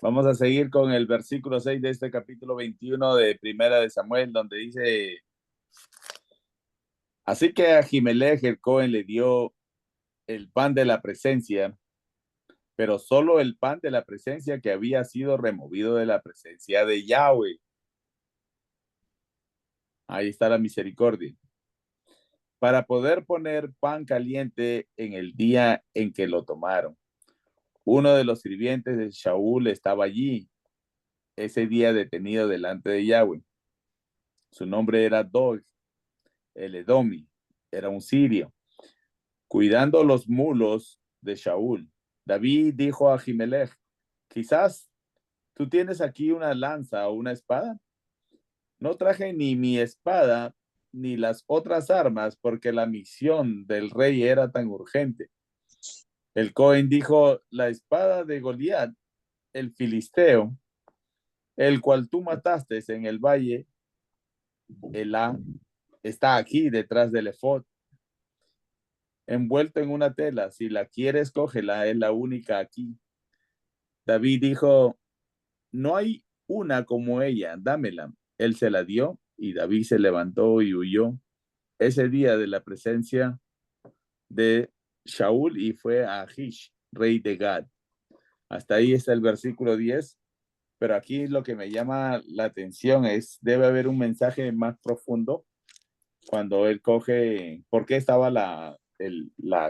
vamos a seguir con el versículo 6 de este capítulo 21 de Primera de Samuel, donde dice: así que a Ahimelech el Cohen le dio el pan de la presencia, pero solo el pan de la presencia que había sido removido de la presencia de Yahweh. Ahí está la misericordia. Para poder poner pan caliente en el día en que lo tomaron. Uno de los sirvientes de Shaul estaba allí, ese día detenido delante de Yahweh. Su nombre era Dog, el Edomi, era un sirio, cuidando los mulos de Shaul. David dijo a Ahimelech: quizás tú tienes aquí una lanza o una espada. No traje ni mi espada ni las otras armas porque la misión del rey era tan urgente. El Cohen dijo: la espada de Goliat, el filisteo, el cual tú mataste en el valle Elá, está aquí detrás del efod, envuelto en una tela. Si la quieres, cógela, es la única aquí. David dijo: no hay una como ella, dámela. Él se la dio y David se levantó y huyó ese día de la presencia de Shaul y fue a Achish, rey de Gad. Hasta ahí está el versículo 10, pero aquí lo que me llama la atención es, debe haber un mensaje más profundo cuando él coge, ¿por qué estaba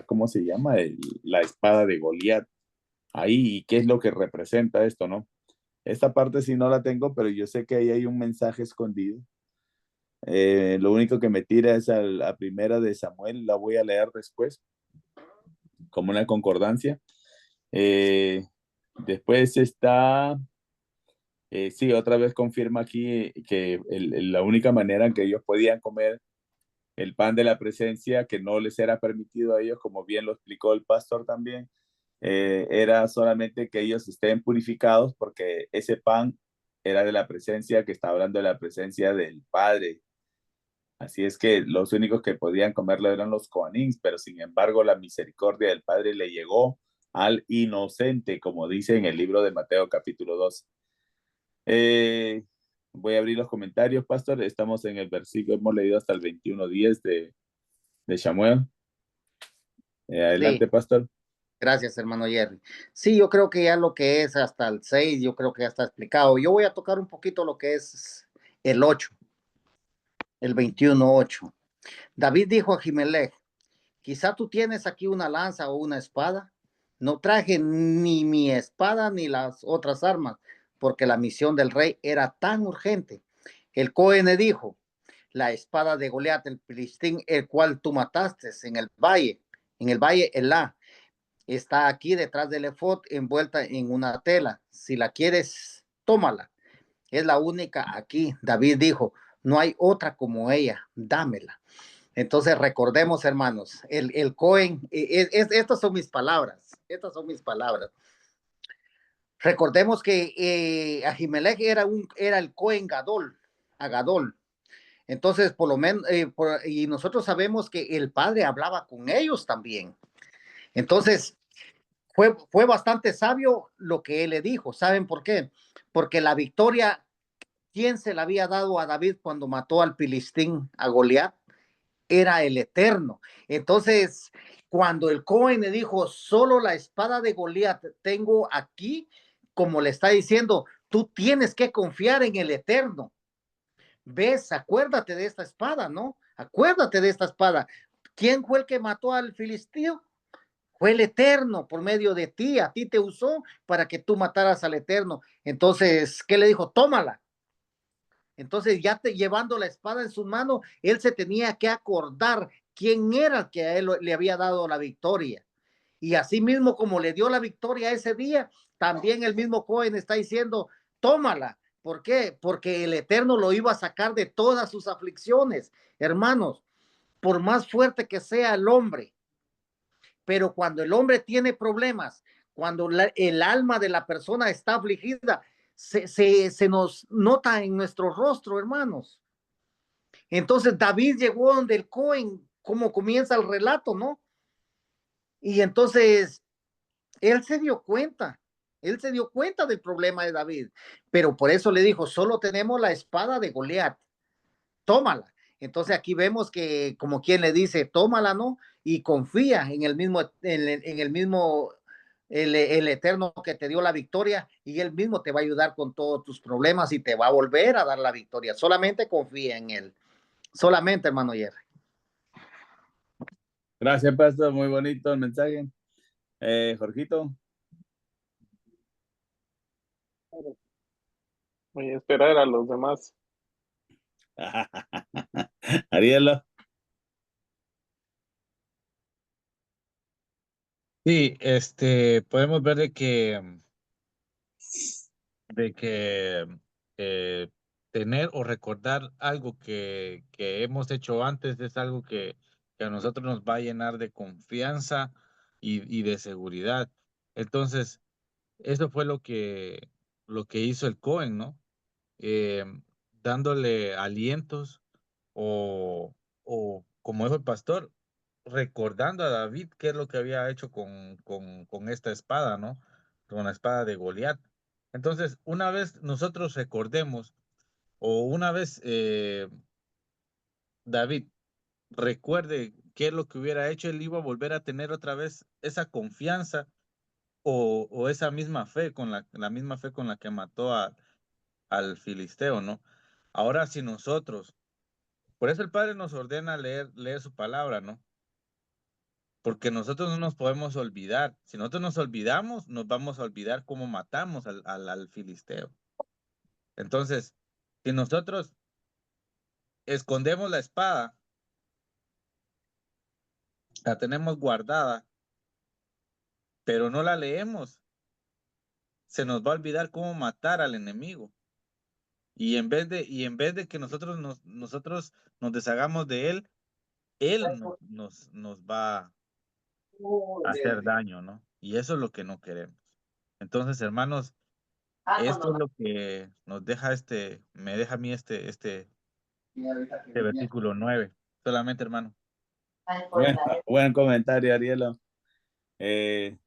¿cómo se llama? La espada de Goliat ahí y qué es lo que representa esto, ¿no? Esta parte sí no la tengo, pero yo sé que ahí hay un mensaje escondido. Lo único que me tira es a primera de Samuel, la voy a leer después, como una concordancia. Después está, sí, otra vez confirma aquí que la única manera en que ellos podían comer el pan de la presencia, que no les era permitido a ellos, como bien lo explicó el pastor también, era solamente que ellos estén purificados, porque ese pan era de la presencia, que está hablando de la presencia del Padre. Así es que los únicos que podían comerlo eran los coanins, pero sin embargo la misericordia del Padre le llegó al inocente, como dice en el libro de Mateo capítulo 2. Voy a abrir los comentarios, pastor. Estamos en el versículo, hemos leído hasta el 21:10 de Samuel. Adelante, Sí. pastor. Gracias, hermano Jerry. Sí, yo creo que ya lo que es hasta el 6, yo creo que ya está explicado. Yo voy a tocar un poquito lo que es el 8, el 21:8. David dijo a Ahimelech: quizá tú tienes aquí una lanza o una espada. No traje ni mi espada ni las otras armas, porque la misión del rey era tan urgente. El Cohen le dijo: la espada de Goliat, el filistín, el cual tú mataste en el valle Elá, está aquí detrás del efod, envuelta en una tela. Si la quieres, tómala. Es la única aquí. David dijo: no hay otra como ella, dámela. Entonces recordemos, hermanos, el Cohen, estas son mis palabras, Recordemos que Ahimelech era el Cohen Agadol. Entonces, por lo menos, y nosotros sabemos que el Padre hablaba con ellos también. Entonces, fue bastante sabio lo que él le dijo. ¿Saben por qué? Porque la victoria, ¿quién se la había dado a David cuando mató al filistín, a Goliat? Era el Eterno. Entonces, cuando el Cohen le dijo: solo la espada de Goliat tengo aquí, como le está diciendo, tú tienes que confiar en el Eterno. ¿Ves? Acuérdate de esta espada, ¿no? Acuérdate de esta espada. ¿Quién fue el que mató al filisteo? Fue el Eterno por medio de ti. A ti te usó para que tú mataras al Eterno. Entonces, ¿qué le dijo? Tómala. Entonces, ya llevando la espada en sus manos, él se tenía que acordar quién era el que a él le había dado la victoria. Y así mismo como le dio la victoria ese día, también el mismo Cohen está diciendo: tómala, ¿Por qué? Porque el Eterno lo iba a sacar de todas sus aflicciones, hermanos, por más fuerte que sea el hombre. Pero cuando el hombre tiene problemas, cuando el alma de la persona está afligida, se nos nota en nuestro rostro, hermanos. Entonces David llegó donde el Cohen, como comienza el relato, ¿no? Y entonces él se dio cuenta, del problema de David, pero por eso le dijo, solo tenemos la espada de Goliat, tómala. Entonces aquí vemos que como quien le dice, tómala, ¿no? Y confía en el mismo, el Eterno que te dio la victoria, y él mismo te va a ayudar con todos tus problemas y te va a volver a dar la victoria. Solamente confía en él. Solamente, hermano Jerry. Gracias, pastor. Muy bonito el mensaje. Jorgito. Voy a esperar a los demás. Ariela. Sí, podemos ver de que tener o recordar algo que hemos hecho antes es algo que a nosotros nos va a llenar de confianza y de seguridad. Entonces, eso fue lo que hizo el Cohen, ¿no? Eh, Dándole alientos o, o, como dijo el pastor, recordando a David qué es lo que había hecho con esta espada, ¿no? Con la espada de Goliat. Entonces, una vez nosotros recordemos, o una vez David recuerde qué es lo que hubiera hecho, él iba a volver a tener otra vez esa confianza o esa misma fe, con la misma fe con la que mató al filisteo, ¿no? Ahora, si nosotros, por eso el Padre nos ordena leer su palabra, ¿no? Porque nosotros no nos podemos olvidar. Si nosotros nos olvidamos, nos vamos a olvidar cómo matamos al filisteo. Entonces, si nosotros escondemos la espada, la tenemos guardada, pero no la leemos, se nos va a olvidar cómo matar al enemigo. Y en vez de que nosotros nos deshagamos de él, nos va a hacer daño, ¿no? Y eso es lo que no queremos. Entonces, hermanos, esto es lo que nos deja me deja a mí este versículo 9. Solamente, hermano. Buen comentario, Ariela.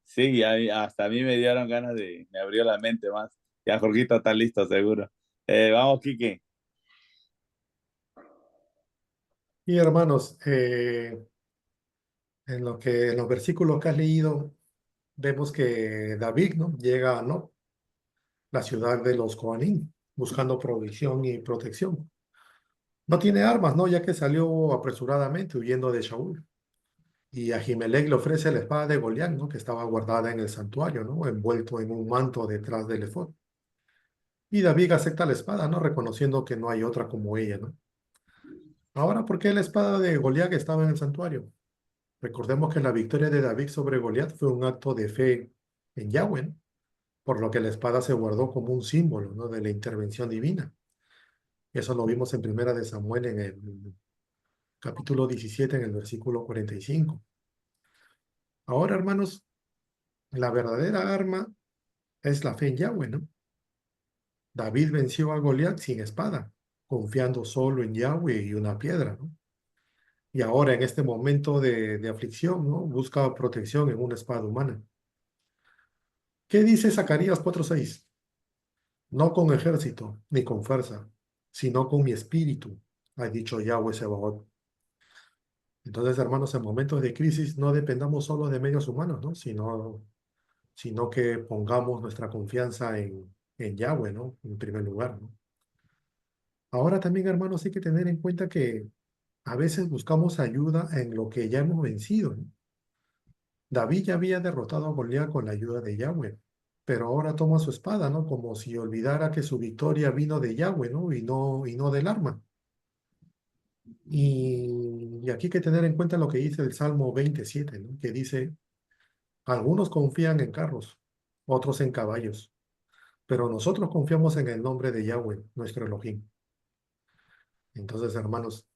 Sí, hasta a mí me dieron ganas me abrió la mente más. Ya Jorgito está listo, seguro. Vamos, Kike. Y hermanos, en los versículos que has leído, vemos que David, ¿no? Llega a Nob, la ciudad de los Coanim, buscando provisión y protección. No tiene armas, ¿no? Ya que salió apresuradamente huyendo de Shaul. Y Ahimelech le ofrece la espada de Goliat, ¿no? Que estaba guardada en el santuario, ¿no? Envuelto en un manto detrás del efod. Y David acepta la espada, ¿no? Reconociendo que no hay otra como ella, ¿no? Ahora, ¿por qué la espada de Goliat estaba en el santuario? Recordemos que la victoria de David sobre Goliat fue un acto de fe en Yahweh, ¿no? Por lo que la espada se guardó como un símbolo, ¿no? De la intervención divina. Eso lo vimos en Primera de Samuel en el capítulo 17, en el versículo 45. Ahora, hermanos, la verdadera arma es la fe en Yahweh, ¿no? David venció a Goliat sin espada, confiando solo en Yahweh y una piedra, ¿no? Y ahora, en este momento de aflicción, ¿no? Busca protección en una espada humana. ¿Qué dice Zacarías 4:6? No con ejército ni con fuerza, sino con mi espíritu, ha dicho Yahweh Sebaot. Entonces, hermanos, en momentos de crisis no dependamos solo de medios humanos, ¿no? Sino que pongamos nuestra confianza en Yahweh, ¿no? En primer lugar, ¿no? Ahora también, hermanos, hay que tener en cuenta que a veces buscamos ayuda en lo que ya hemos vencido, ¿no? David ya había derrotado a Goliat con la ayuda de Yahweh, pero ahora toma su espada, ¿no? Como si olvidara que su victoria vino de Yahweh, ¿no? Y no del arma. Y aquí hay que tener en cuenta lo que dice el Salmo 27, ¿no? Que dice, algunos confían en carros, otros en caballos, pero nosotros confiamos en el nombre de Yahweh, nuestro Elohim. Entonces, hermanos,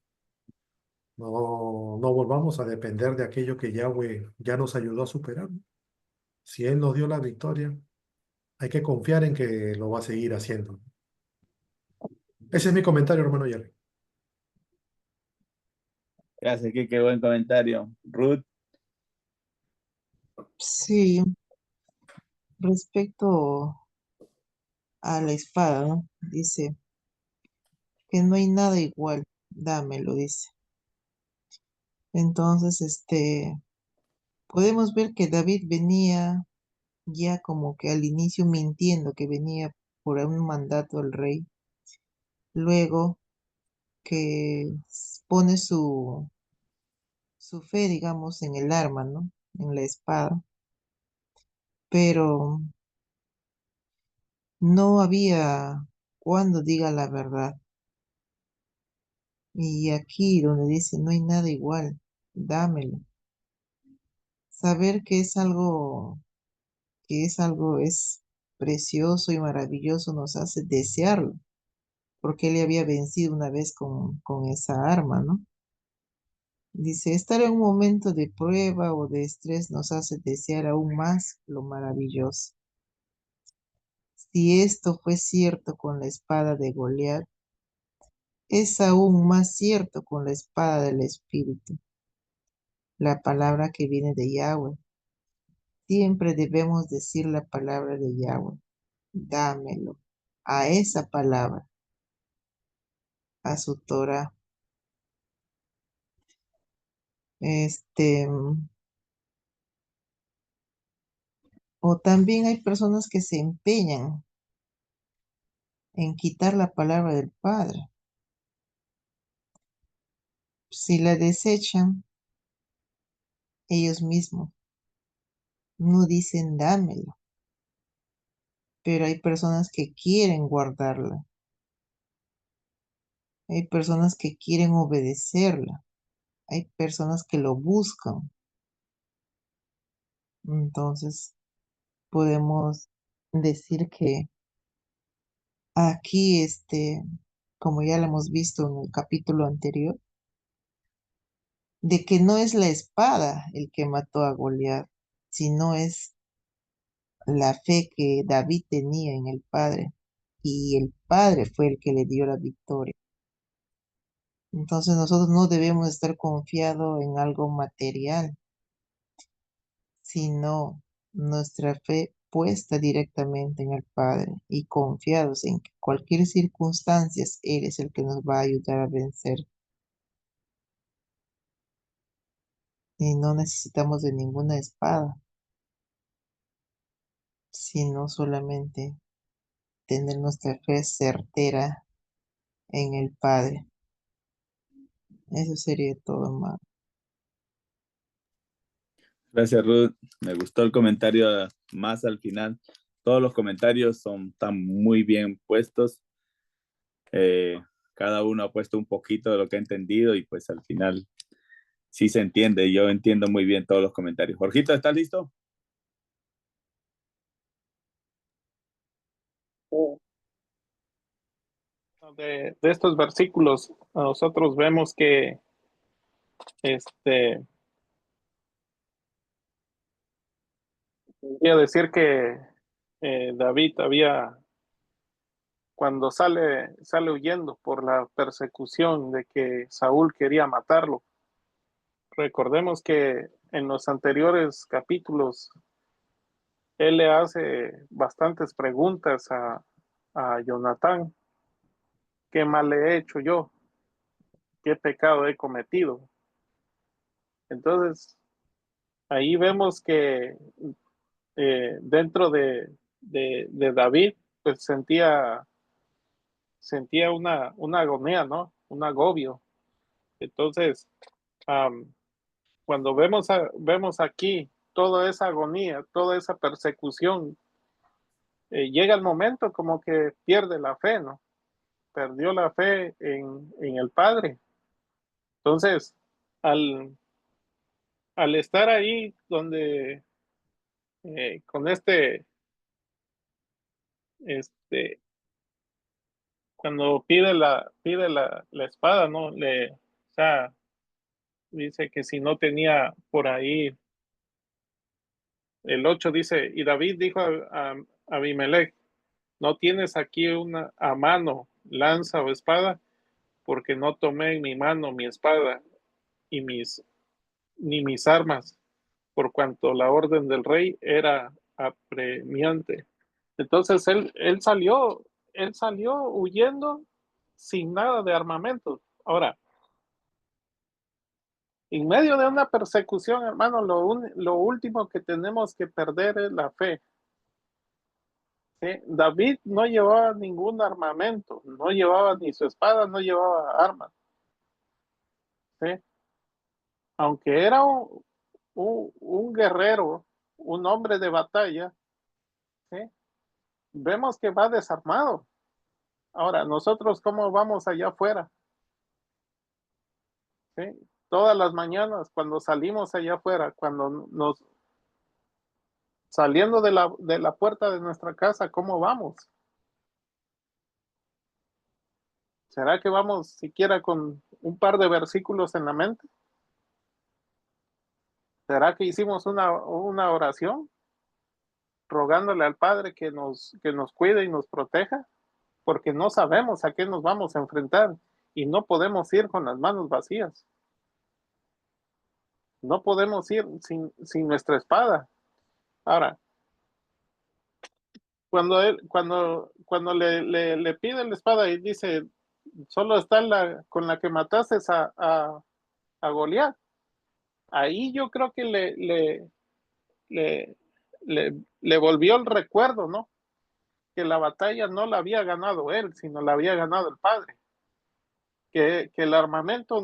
no volvamos a depender de aquello que Yahweh ya nos ayudó a superar. Si Él nos dio la victoria, hay que confiar en que lo va a seguir haciendo. Ese es mi comentario, hermano Jerry. Gracias, qué buen comentario. Ruth, Sí, respecto a la espada, ¿no? Dice que no hay nada igual, dámelo, dice. Entonces, podemos ver que David venía ya como que al inicio mintiendo que venía por un mandato al rey, luego que pone su fe, digamos, en el arma, ¿no? En la espada, pero no había cuando diga la verdad. Y aquí donde dice no hay nada igual, dámelo. Saber es precioso y maravilloso nos hace desearlo, porque él había vencido una vez con esa arma, ¿no? Dice, estar en un momento de prueba o de estrés nos hace desear aún más lo maravilloso. Si esto fue cierto con la espada de Goliat, es aún más cierto con la espada del Espíritu, la palabra que viene de Yahweh. Siempre debemos decir la palabra de Yahweh. Dámelo a esa palabra, a su Torah. Este, o también hay personas que se empeñan en quitar la palabra del Padre. Si la desechan, ellos mismos no dicen dámelo, pero hay personas que quieren guardarla, hay personas que quieren obedecerla, hay personas que lo buscan. Entonces, podemos decir que aquí, como ya lo hemos visto en el capítulo anterior, de que no es la espada el que mató a Goliat, sino es la fe que David tenía en el Padre, y el Padre fue el que le dio la victoria. Entonces nosotros no debemos estar confiados en algo material, sino nuestra fe puesta directamente en el Padre y confiados en que cualquier circunstancia Él es el que nos va a ayudar a vencer. Y no necesitamos de ninguna espada, sino solamente tener nuestra fe certera en el Padre. Eso sería todo, hermano. gracias Ruth. Me gustó el comentario más al final. Todos los comentarios están muy bien puestos. Eh, Cada uno ha puesto un poquito de lo que ha entendido y pues al final sí se entiende. Yo entiendo muy bien todos los comentarios. Jorgito, ¿estás listo? De estos versículos, nosotros vemos que voy a decir que David cuando sale huyendo por la persecución de que Saúl quería matarlo, recordemos que en los anteriores capítulos él le hace bastantes preguntas a Jonatán. ¿Qué mal le he hecho yo? ¿Qué pecado he cometido? Entonces, ahí vemos que dentro de David, pues sentía una agonía, ¿no? Un agobio. Entonces, um, cuando vemos aquí toda esa agonía, toda esa persecución, llega el momento como que pierde la fe, ¿no? Perdió la fe en el Padre. Entonces, al, al estar ahí donde con cuando pide la espada, ¿no? O sea, dice que si no tenía por ahí, el 8 dice, y David dijo a Abimelech, no tienes aquí a mano lanza o espada, porque no tomé en mi mano mi espada y ni mis armas, por cuanto la orden del rey era apremiante. Entonces él salió huyendo sin nada de armamento. Ahora, en medio de una persecución, hermano, lo último que tenemos que perder es la fe. ¿Sí? David no llevaba ningún armamento, no llevaba ni su espada, no llevaba armas. ¿Sí? Aunque era un guerrero, un hombre de batalla, ¿sí? Vemos que va desarmado. Ahora, nosotros, ¿cómo vamos allá afuera? ¿Sí? Todas las mañanas, cuando salimos allá afuera, cuando nos saliendo de la puerta de nuestra casa, ¿cómo vamos? ¿Será que vamos siquiera con un par de versículos en la mente? ¿Será que hicimos una oración rogándole al Padre que nos cuide y nos proteja? Porque no sabemos a qué nos vamos a enfrentar y no podemos ir con las manos vacías. No podemos ir sin nuestra espada. Ahora, cuando le pide la espada y dice, solo está con la que mataste a Goliat, ahí yo creo que le volvió el recuerdo, ¿no? Que la batalla no la había ganado él, sino la había ganado el Padre. Que el armamento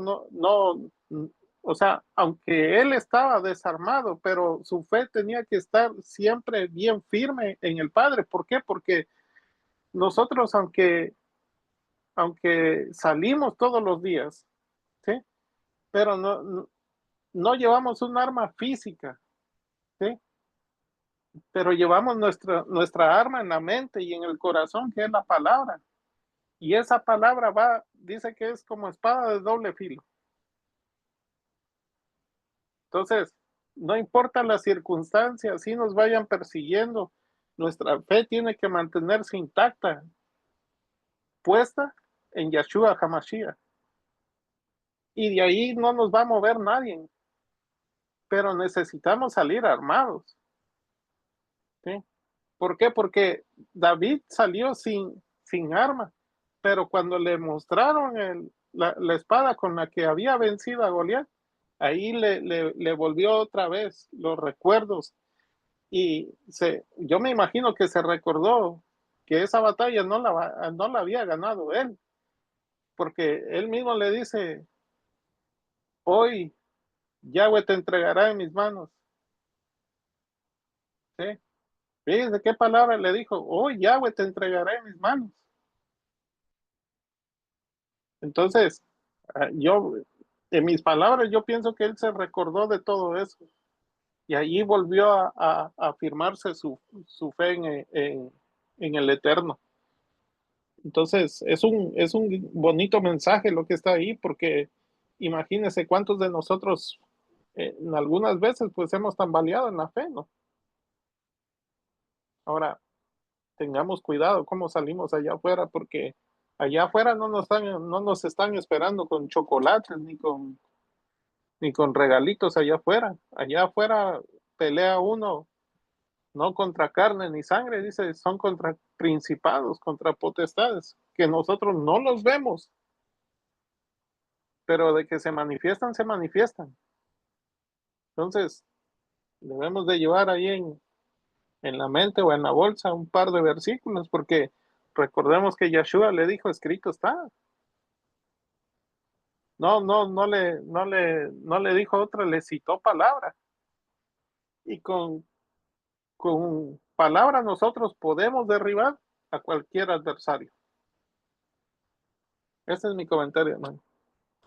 o sea, aunque él estaba desarmado, pero su fe tenía que estar siempre bien firme en el Padre. ¿Por qué? Porque nosotros, aunque salimos todos los días, ¿sí? Pero no llevamos un arma física, ¿sí? Pero llevamos nuestra arma en la mente y en el corazón, que es la palabra. Y esa palabra dice que es como espada de doble filo. Entonces, no importa las circunstancias, si nos vayan persiguiendo, nuestra fe tiene que mantenerse intacta, puesta en Yeshua HaMashiach. Y de ahí no nos va a mover nadie, pero necesitamos salir armados. ¿Sí? ¿Por qué? Porque David salió sin arma, pero cuando le mostraron la espada con la que había vencido a Goliat, ahí le volvió otra vez los recuerdos y yo me imagino que se recordó que esa batalla no la había ganado él, porque él mismo le dice, hoy Yahweh te entregará en mis manos. ¿Sí? Fíjense qué palabra le dijo, hoy Yahweh te entregará en mis manos. Entonces, en mis palabras, yo pienso que él se recordó de todo eso. Y allí volvió a afirmarse su fe en el Eterno. Entonces, es un bonito mensaje lo que está ahí, porque imagínense cuántos de nosotros en algunas veces pues hemos tambaleado en la fe, ¿no? Ahora, tengamos cuidado cómo salimos allá afuera, porque allá afuera no nos están esperando con chocolates ni con regalitos allá afuera. Allá afuera pelea uno no contra carne ni sangre, dice, son contra principados, contra potestades, que nosotros no los vemos, pero de que se manifiestan, se manifiestan. Entonces, debemos de llevar ahí en la mente o en la bolsa un par de versículos, porque recordemos que Yeshua le dijo, escrito está. No le dijo otra, le citó palabra. Y con palabras nosotros podemos derribar a cualquier adversario. Ese es mi comentario, hermano.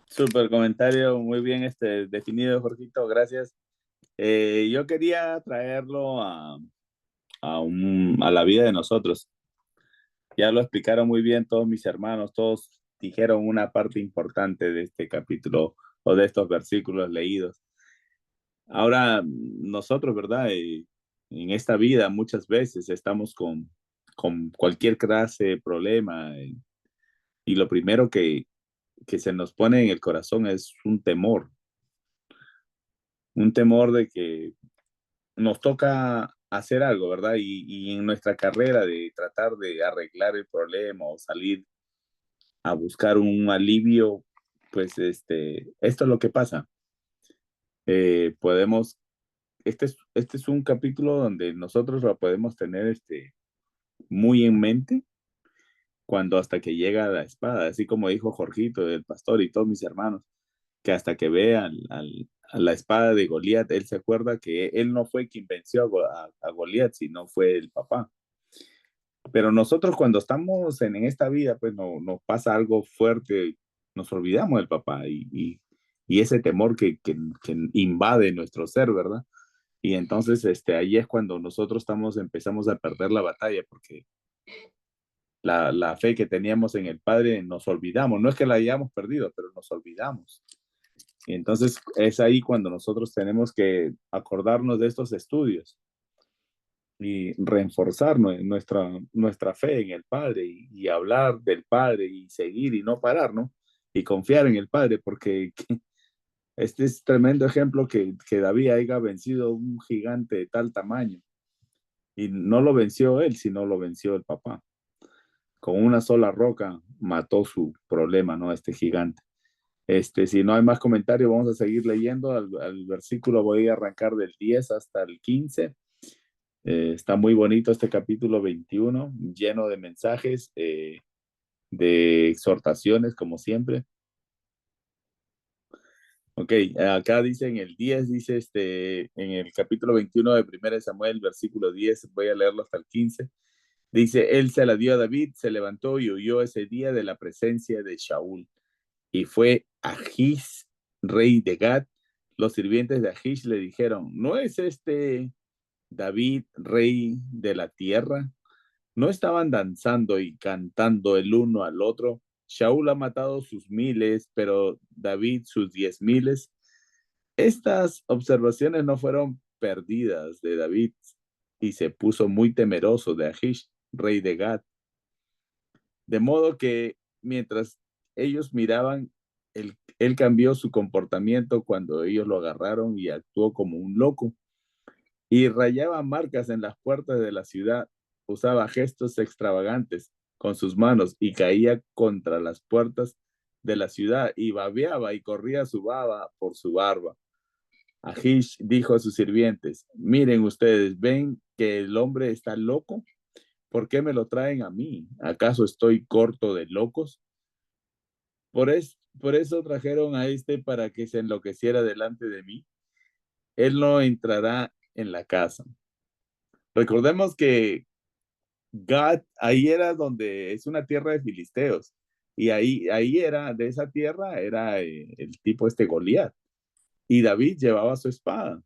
Súper comentario, muy bien definido, Jorgito, gracias. Yo quería traerlo a la vida de nosotros. Ya lo explicaron muy bien todos mis hermanos, todos dijeron una parte importante de este capítulo o de estos versículos leídos. Ahora, nosotros, ¿verdad? En esta vida muchas veces estamos con cualquier clase de problema y lo primero que se nos pone en el corazón es un temor de que nos toca hacer algo, ¿verdad? Y en nuestra carrera de tratar de arreglar el problema o salir a buscar un alivio, pues esto es lo que pasa. Podemos, este es un capítulo donde nosotros lo podemos tener muy en mente cuando hasta que llega la espada, así como dijo Jorgito, el pastor y todos mis hermanos, que hasta que ve a la espada de Goliat, él se acuerda que él no fue quien venció a Goliat, sino fue el papá. Pero nosotros cuando estamos en esta vida, pues nos pasa algo fuerte, nos olvidamos del papá y ese temor que invade nuestro ser, ¿verdad? Y entonces ahí es cuando nosotros empezamos a perder la batalla, porque la fe que teníamos en el Padre nos olvidamos. No es que la hayamos perdido, pero nos olvidamos. Y entonces es ahí cuando nosotros tenemos que acordarnos de estos estudios y reforzar nuestra fe en el Padre y hablar del Padre y seguir y no parar, ¿no? Y confiar en el Padre, porque este es tremendo ejemplo que David haya vencido un gigante de tal tamaño. Y no lo venció él, sino lo venció el papá. Con una sola roca mató su problema, ¿no? Este gigante. Si no hay más comentarios, vamos a seguir leyendo. Al versículo voy a arrancar del 10 hasta el 15. Está muy bonito este capítulo 21, lleno de mensajes, de exhortaciones, como siempre. Ok, acá dice en el 10, dice en el capítulo 21 de 1 Samuel, versículo 10, voy a leerlo hasta el 15. Dice, él se la dio a David, se levantó y huyó ese día de la presencia de Shaul. Y fue Achís, rey de Gad. Los sirvientes de Achís le dijeron, ¿no es David, rey de la tierra? ¿No estaban danzando y cantando el uno al otro? Shaul ha matado sus miles, pero David sus 10,000. Estas observaciones no fueron perdidas de David y se puso muy temeroso de Achish, rey de Gad. De modo que mientras ellos miraban, él cambió su comportamiento cuando ellos lo agarraron y actuó como un loco. Y rayaba marcas en las puertas de la ciudad, usaba gestos extravagantes con sus manos y caía contra las puertas de la ciudad y babeaba y corría su baba por su barba. Achish dijo a sus sirvientes, miren ustedes, ¿ven que el hombre está loco? ¿Por qué me lo traen a mí? ¿Acaso estoy corto de locos? Por eso trajeron a para que se enloqueciera delante de mí. Él no entrará en la casa. Recordemos que Gad, ahí era donde es una tierra de filisteos. Y ahí era, de esa tierra, era el tipo Goliat. Y David llevaba su espada.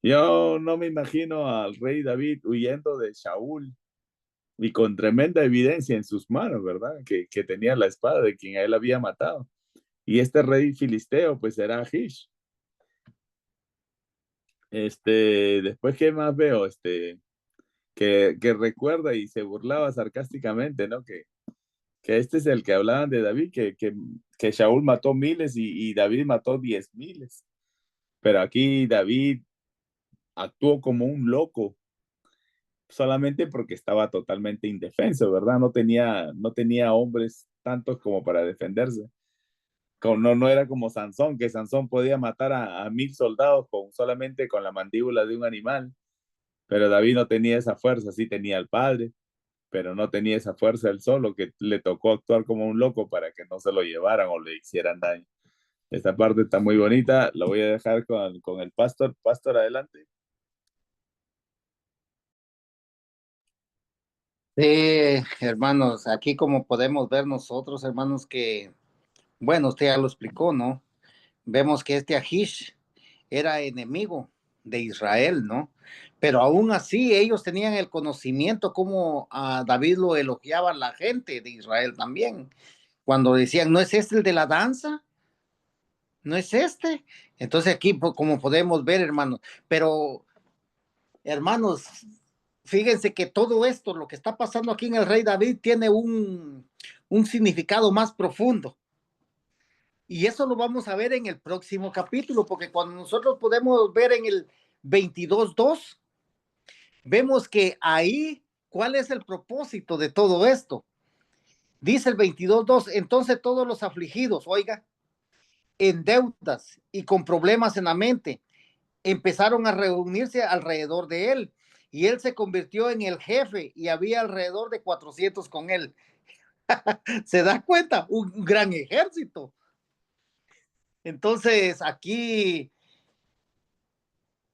Yo no me imagino al rey David huyendo de Shaul y con tremenda evidencia en sus manos, ¿verdad? Que tenía la espada de quien a él había matado. Y este rey filisteo, pues era Achish. Después, ¿qué más veo? Que recuerda y se burlaba sarcásticamente, ¿no? Que este es el que hablaban de David, que Shaul mató miles y David mató 10,000. Pero aquí David actuó como un loco, solamente porque estaba totalmente indefenso, ¿verdad? No tenía hombres tantos como para defenderse. No era como Sansón, que Sansón podía matar a 1,000 soldados solamente con la mandíbula de un animal, pero David no tenía esa fuerza, sí tenía al padre, pero no tenía esa fuerza él solo, que le tocó actuar como un loco para que no se lo llevaran o le hicieran daño. Esta parte está muy bonita, lo voy a dejar con el pastor. Pastor, adelante. Sí, hermanos, aquí como podemos ver nosotros, hermanos, que, bueno, usted ya lo explicó, ¿no? Vemos que este Achish era enemigo de Israel, ¿no? Pero aún así ellos tenían el conocimiento como a David lo elogiaba la gente de Israel también. Cuando decían, ¿no es este el de la danza? ¿No es este? Entonces aquí, como podemos ver, hermanos, pero hermanos, fíjense que todo esto, lo que está pasando aquí en el rey David, tiene un significado más profundo. Y eso lo vamos a ver en el próximo capítulo, porque cuando nosotros podemos ver en el 22.2, vemos que ahí, ¿cuál es el propósito de todo esto? Dice el 22.2, entonces todos los afligidos, oiga, en deudas y con problemas en la mente, empezaron a reunirse alrededor de él. Y él se convirtió en el jefe y había alrededor de 400 con él. ¿Se da cuenta? Un gran ejército. Entonces, aquí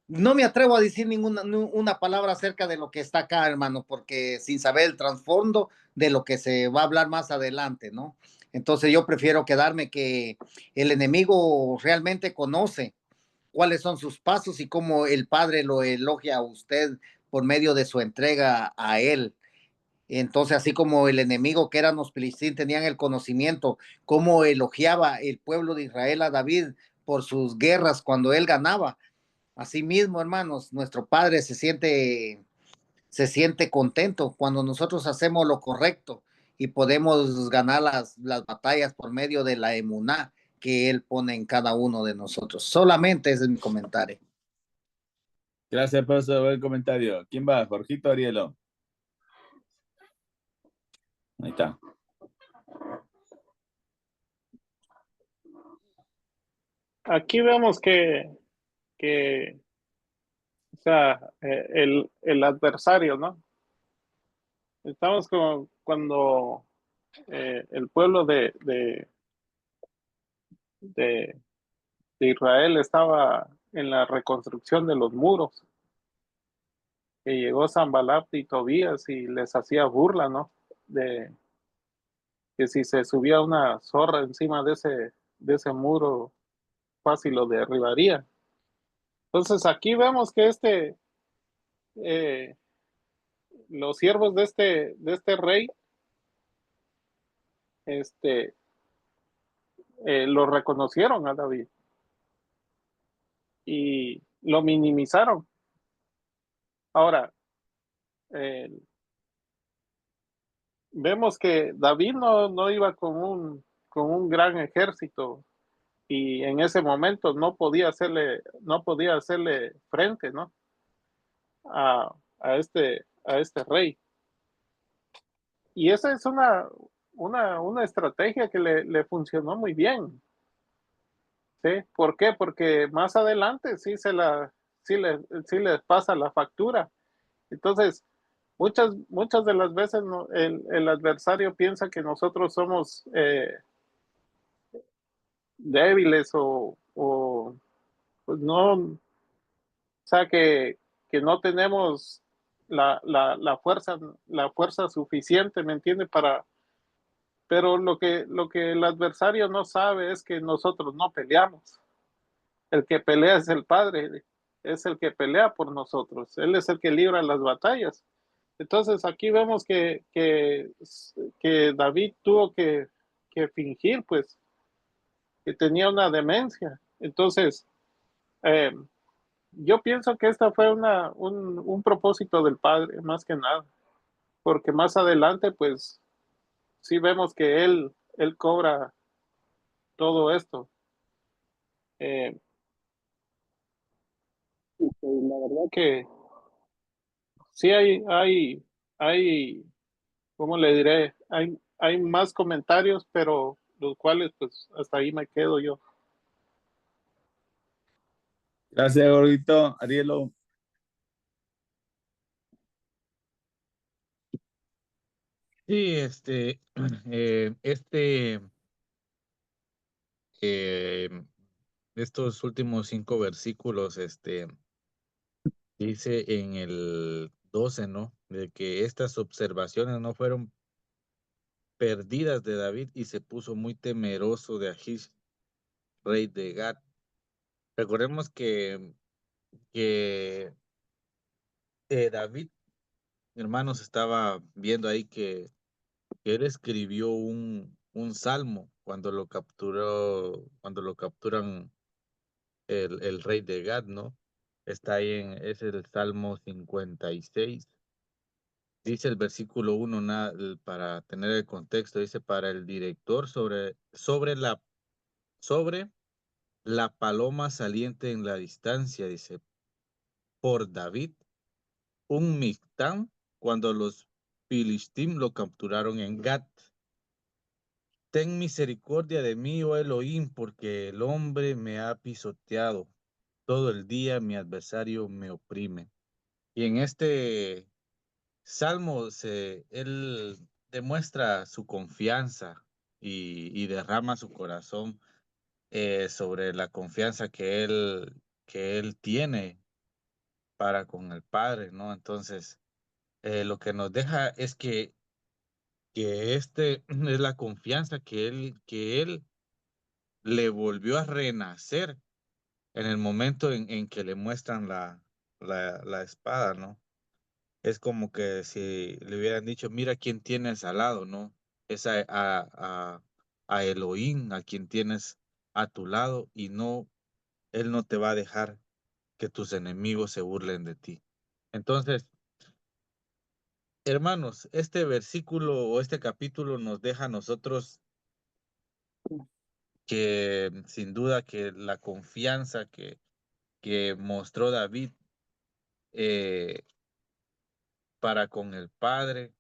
no me atrevo a decir una palabra acerca de lo que está acá, hermano, porque sin saber el trasfondo de lo que se va a hablar más adelante, ¿no? Entonces yo prefiero quedarme que el enemigo realmente conoce cuáles son sus pasos y cómo el Padre lo elogia a usted por medio de su entrega a él. Entonces, así como el enemigo que eran los filisteos tenían el conocimiento, cómo elogiaba el pueblo de Israel a David por sus guerras cuando él ganaba. Asimismo, hermanos, nuestro Padre se siente contento cuando nosotros hacemos lo correcto y podemos ganar las batallas por medio de la emuná que Él pone en cada uno de nosotros. Solamente ese es mi comentario. Gracias por su buen comentario. ¿Quién va? Jorgito Arielo. Ahí está. Aquí vemos o sea, el adversario, ¿no? Estamos como cuando el pueblo de Israel estaba en la reconstrucción de los muros, que llegó Sanballat y Tobías y les hacía burla, ¿no? De que si se subía una zorra encima de ese muro, fácil lo derribaría. Entonces aquí vemos que eh, los siervos de este rey, este, lo reconocieron a David y lo minimizaron. Ahora, eh, vemos que David no iba con un gran ejército y en ese momento no podía hacerle frente, ¿no? A este rey. Y esa es una estrategia que le funcionó muy bien. ¿Sí? ¿Por qué? Porque más adelante sí les pasa la factura. Entonces, muchas de las veces el adversario piensa que nosotros somos débiles o pues no, o sea que no tenemos la fuerza suficiente, ¿me entiende? Pero lo que el adversario no sabe es que nosotros no peleamos. El que pelea es el Padre, es el que pelea por nosotros, Él es el que libra las batallas. Entonces aquí vemos que David tuvo que fingir, pues, que tenía una demencia. Entonces, eh, yo pienso que esta fue un propósito del Padre, más que nada, porque más adelante, pues, sí vemos que él cobra todo esto. Eh, y pues, la verdad que sí hay, ¿cómo le diré? Hay más comentarios, pero los cuales, pues, hasta ahí me quedo yo. Gracias, Jorgito Arielo. Sí, eh, estos últimos 5 versículos, dice en el 12, ¿no? De que estas observaciones no fueron perdidas de David y se puso muy temeroso de Achish, rey de Gat. Recordemos que que David, hermanos, estaba viendo ahí que él escribió un salmo cuando lo capturan el rey de Gad, ¿no? Está ahí es el Salmo 56. Dice el versículo 1, para tener el contexto, dice, para el director sobre la paloma saliente en la distancia, dice, por David, un Mictán, cuando los Filistim lo capturaron en Gat. Ten misericordia de mí, oh Elohim, porque el hombre me ha pisoteado. Todo el día mi adversario me oprime. Y en este salmo él demuestra su confianza y derrama su corazón sobre la confianza que él tiene para con el Padre, ¿no? Entonces, lo que nos deja es que es la confianza que él le volvió a renacer en el momento en que le muestran la espada, ¿no? Es como que si le hubieran dicho, mira quién tienes al lado, ¿no? Es a Elohim, a quien tienes a tu lado, y él no te va a dejar que tus enemigos se burlen de ti. Entonces, hermanos, este versículo o este capítulo nos deja a nosotros que sin duda que la confianza que mostró David eh, para con el Padre,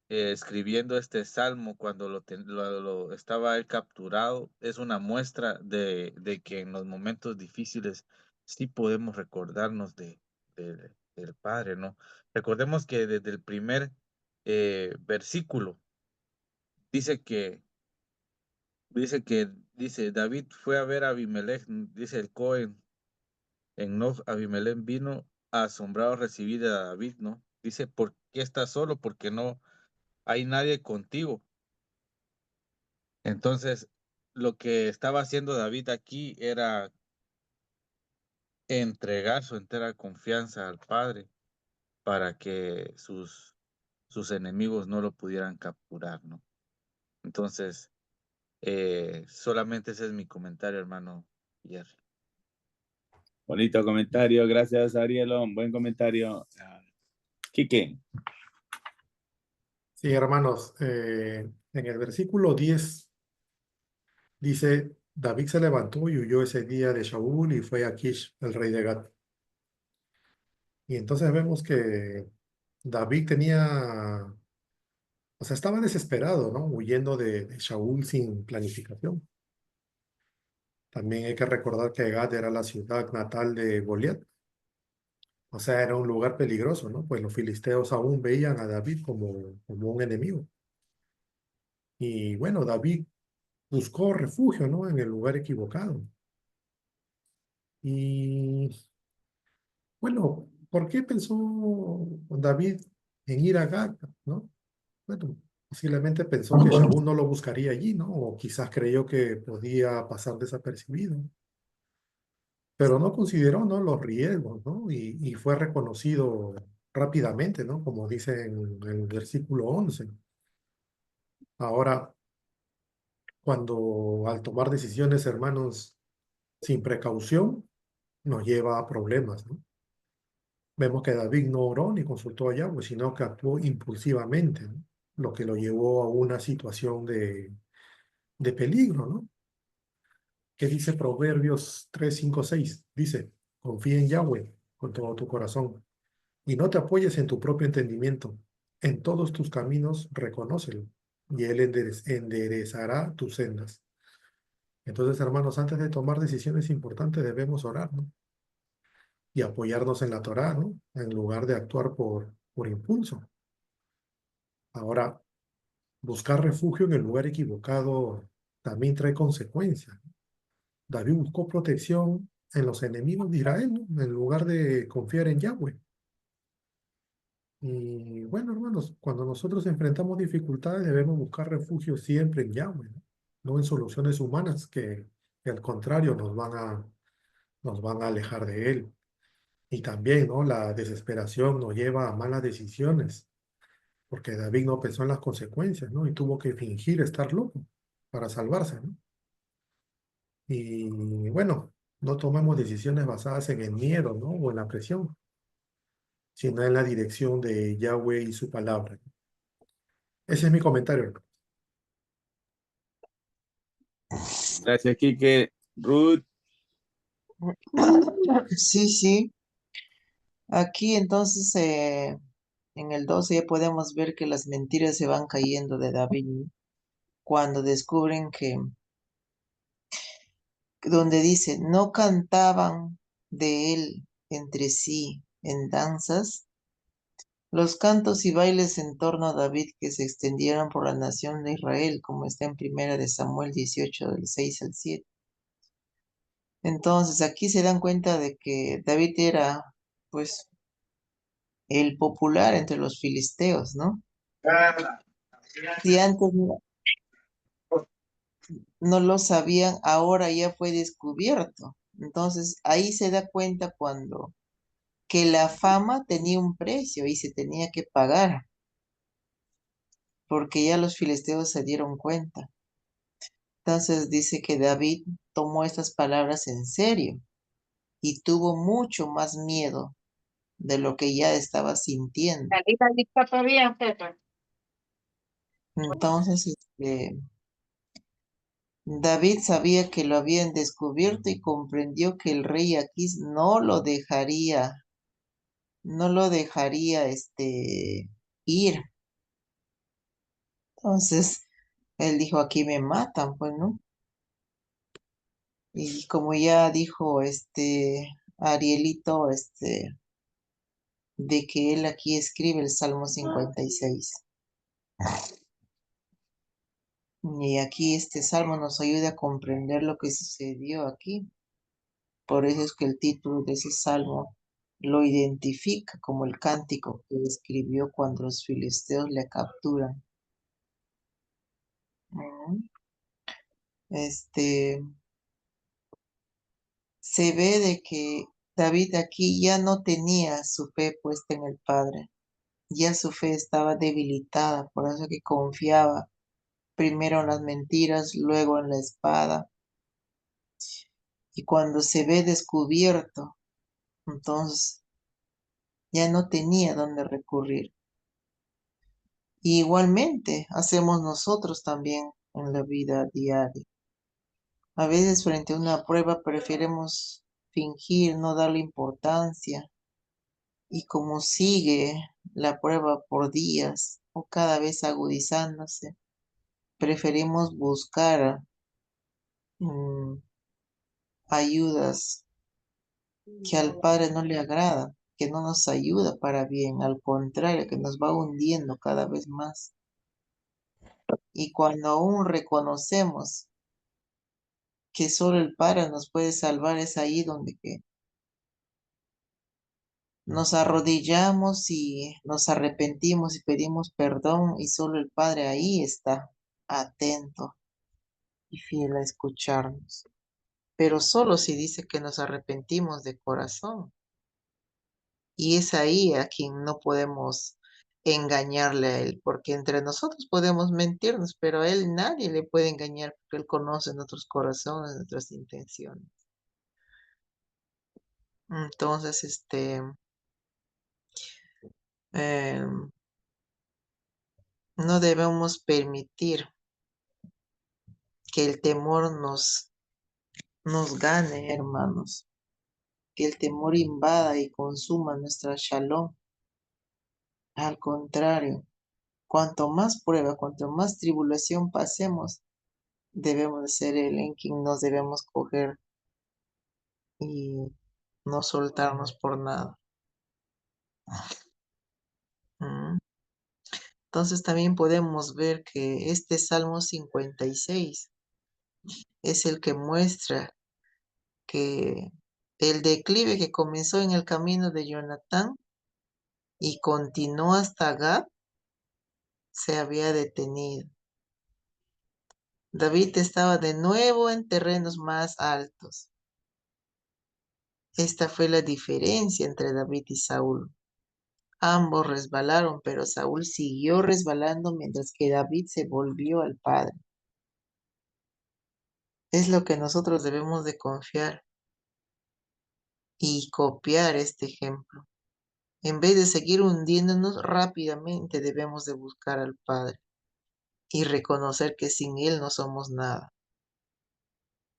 escribiendo este salmo cuando lo estaba él capturado, es una muestra de que en los momentos difíciles sí podemos recordarnos del Padre, ¿no? Recordemos que desde el primer versículo dice que, dice, David fue a ver a Abimelech, dice el Cohen, en Nob, Abimelech vino asombrado a recibir a David, ¿no? Dice, ¿por qué estás solo? Porque no hay nadie contigo. Entonces, lo que estaba haciendo David aquí era entregar su entera confianza al Padre para que sus enemigos no lo pudieran capturar, ¿no? Entonces, solamente ese es mi comentario, hermano Jerry. Bonito comentario, gracias Arielo, un buen comentario. Quique. Sí, hermanos, en el versículo 10 dice, David se levantó y huyó ese día de Shaul y fue a Kish, el rey de Gat. Y entonces vemos que David tenía, o sea, estaba desesperado, ¿no? Huyendo de Shaul sin planificación. También hay que recordar que Gat era la ciudad natal de Goliat. O sea, era un lugar peligroso, ¿no? Pues los filisteos aún veían a David como un enemigo. Y bueno, David buscó refugio, ¿no? En el lugar equivocado. Y bueno, ¿por qué pensó David en ir a Gat, ¿no? Bueno, posiblemente pensó que Shaul no lo buscaría allí, ¿no? O quizás creyó que podía pasar desapercibido. Pero no consideró, ¿no? Los riesgos, ¿no? Y fue reconocido rápidamente, ¿no? Como dice en el versículo 11. Ahora, cuando al tomar decisiones, hermanos, sin precaución, nos lleva a problemas, ¿no? Vemos que David no oró ni consultó a Yahweh, sino que actuó impulsivamente, ¿no? Lo que lo llevó a una situación de peligro, ¿no? ¿Qué dice Proverbios 3, 5, 6? Dice, confía en Yahweh con todo tu corazón y no te apoyes en tu propio entendimiento. En todos tus caminos reconócelo y Él enderezará tus sendas. Entonces, hermanos, antes de tomar decisiones importantes debemos orar, ¿no? Y apoyarnos en la Torá, ¿no? En lugar de actuar por impulso. Ahora, buscar refugio en el lugar equivocado también trae consecuencias. David buscó protección en los enemigos de Israel, ¿no? En lugar de confiar en Yahweh. Y bueno, hermanos, cuando nosotros enfrentamos dificultades debemos buscar refugio siempre en Yahweh, ¿no? No en soluciones humanas que al contrario nos van a alejar de Él. Y también, ¿no? La desesperación nos lleva a malas decisiones, porque David no pensó en las consecuencias, ¿no? Y tuvo que fingir estar loco para salvarse, ¿no? Y bueno, no tomemos decisiones basadas en el miedo, ¿no? O en la presión, sino en la dirección de Yahweh y su palabra. Ese es mi comentario, hermano. Gracias, Quique. Ruth, Sí, sí. Aquí entonces en el 12 ya podemos ver que las mentiras se van cayendo de David, ¿no? Cuando descubren que, donde dice, no cantaban de él entre sí en danzas, los cantos y bailes en torno a David que se extendieron por la nación de Israel, como está en Primera de Samuel 18, del 6 al 7. Entonces aquí se dan cuenta de que David era, pues, el popular entre los filisteos, ¿no? Si antes no lo sabían, ahora ya fue descubierto. Entonces ahí se da cuenta cuando que la fama tenía un precio y se tenía que pagar, porque ya los filisteos se dieron cuenta. Entonces dice que David tomó estas palabras en serio y tuvo mucho más miedo de lo que ya estaba sintiendo. Entonces, David sabía que lo habían descubierto y comprendió que el rey Aquís no lo dejaría ir. Entonces, él dijo, aquí me matan, pues, ¿no? Y como ya dijo Arielito, de que él aquí escribe el Salmo 56. Y aquí este salmo nos ayuda a comprender lo que sucedió aquí. Por eso es que el título de ese salmo lo identifica como el cántico que escribió cuando los filisteos le capturan. Ujú. Este, Se ve de que David aquí ya no tenía su fe puesta en el Padre, ya su fe estaba debilitada, por eso que confiaba primero en las mentiras, luego en la espada, y cuando se ve descubierto, entonces ya no tenía dónde recurrir. Y igualmente hacemos nosotros también en la vida diaria. A veces frente a una prueba preferimos fingir, no darle importancia. Y como sigue la prueba por días o cada vez agudizándose, preferimos buscar mm, ayudas que al Padre no le agrada, que no nos ayuda para bien, al contrario, que nos va hundiendo cada vez más. Y cuando aún reconocemos que solo el Padre nos puede salvar, es ahí donde que nos arrodillamos y nos arrepentimos y pedimos perdón y solo el Padre ahí está, atento y fiel a escucharnos. Pero solo si dice que nos arrepentimos de corazón. Y es ahí a quien no podemos engañarle a Él, porque entre nosotros podemos mentirnos, pero a Él nadie le puede engañar porque Él conoce nuestros corazones, nuestras intenciones. Entonces, em, no debemos permitir que el temor nos gane, hermanos, que el temor invada y consuma nuestra shalom. Al contrario, cuanto más prueba, cuanto más tribulación pasemos, debemos de ser el en quien nos debemos coger y no soltarnos por nada. Mm. Entonces también podemos ver que este Salmo 56 es el que muestra que el declive que comenzó en el camino de Jonatán y continuó hasta Gad se había detenido. David estaba de nuevo en terrenos más altos. Esta fue la diferencia entre David y Saúl. Ambos resbalaron, pero Saúl siguió resbalando mientras que David se volvió al Padre. Es lo que nosotros debemos de confiar y copiar este ejemplo. En vez de seguir hundiéndonos rápidamente, debemos de buscar al Padre y reconocer que sin Él no somos nada.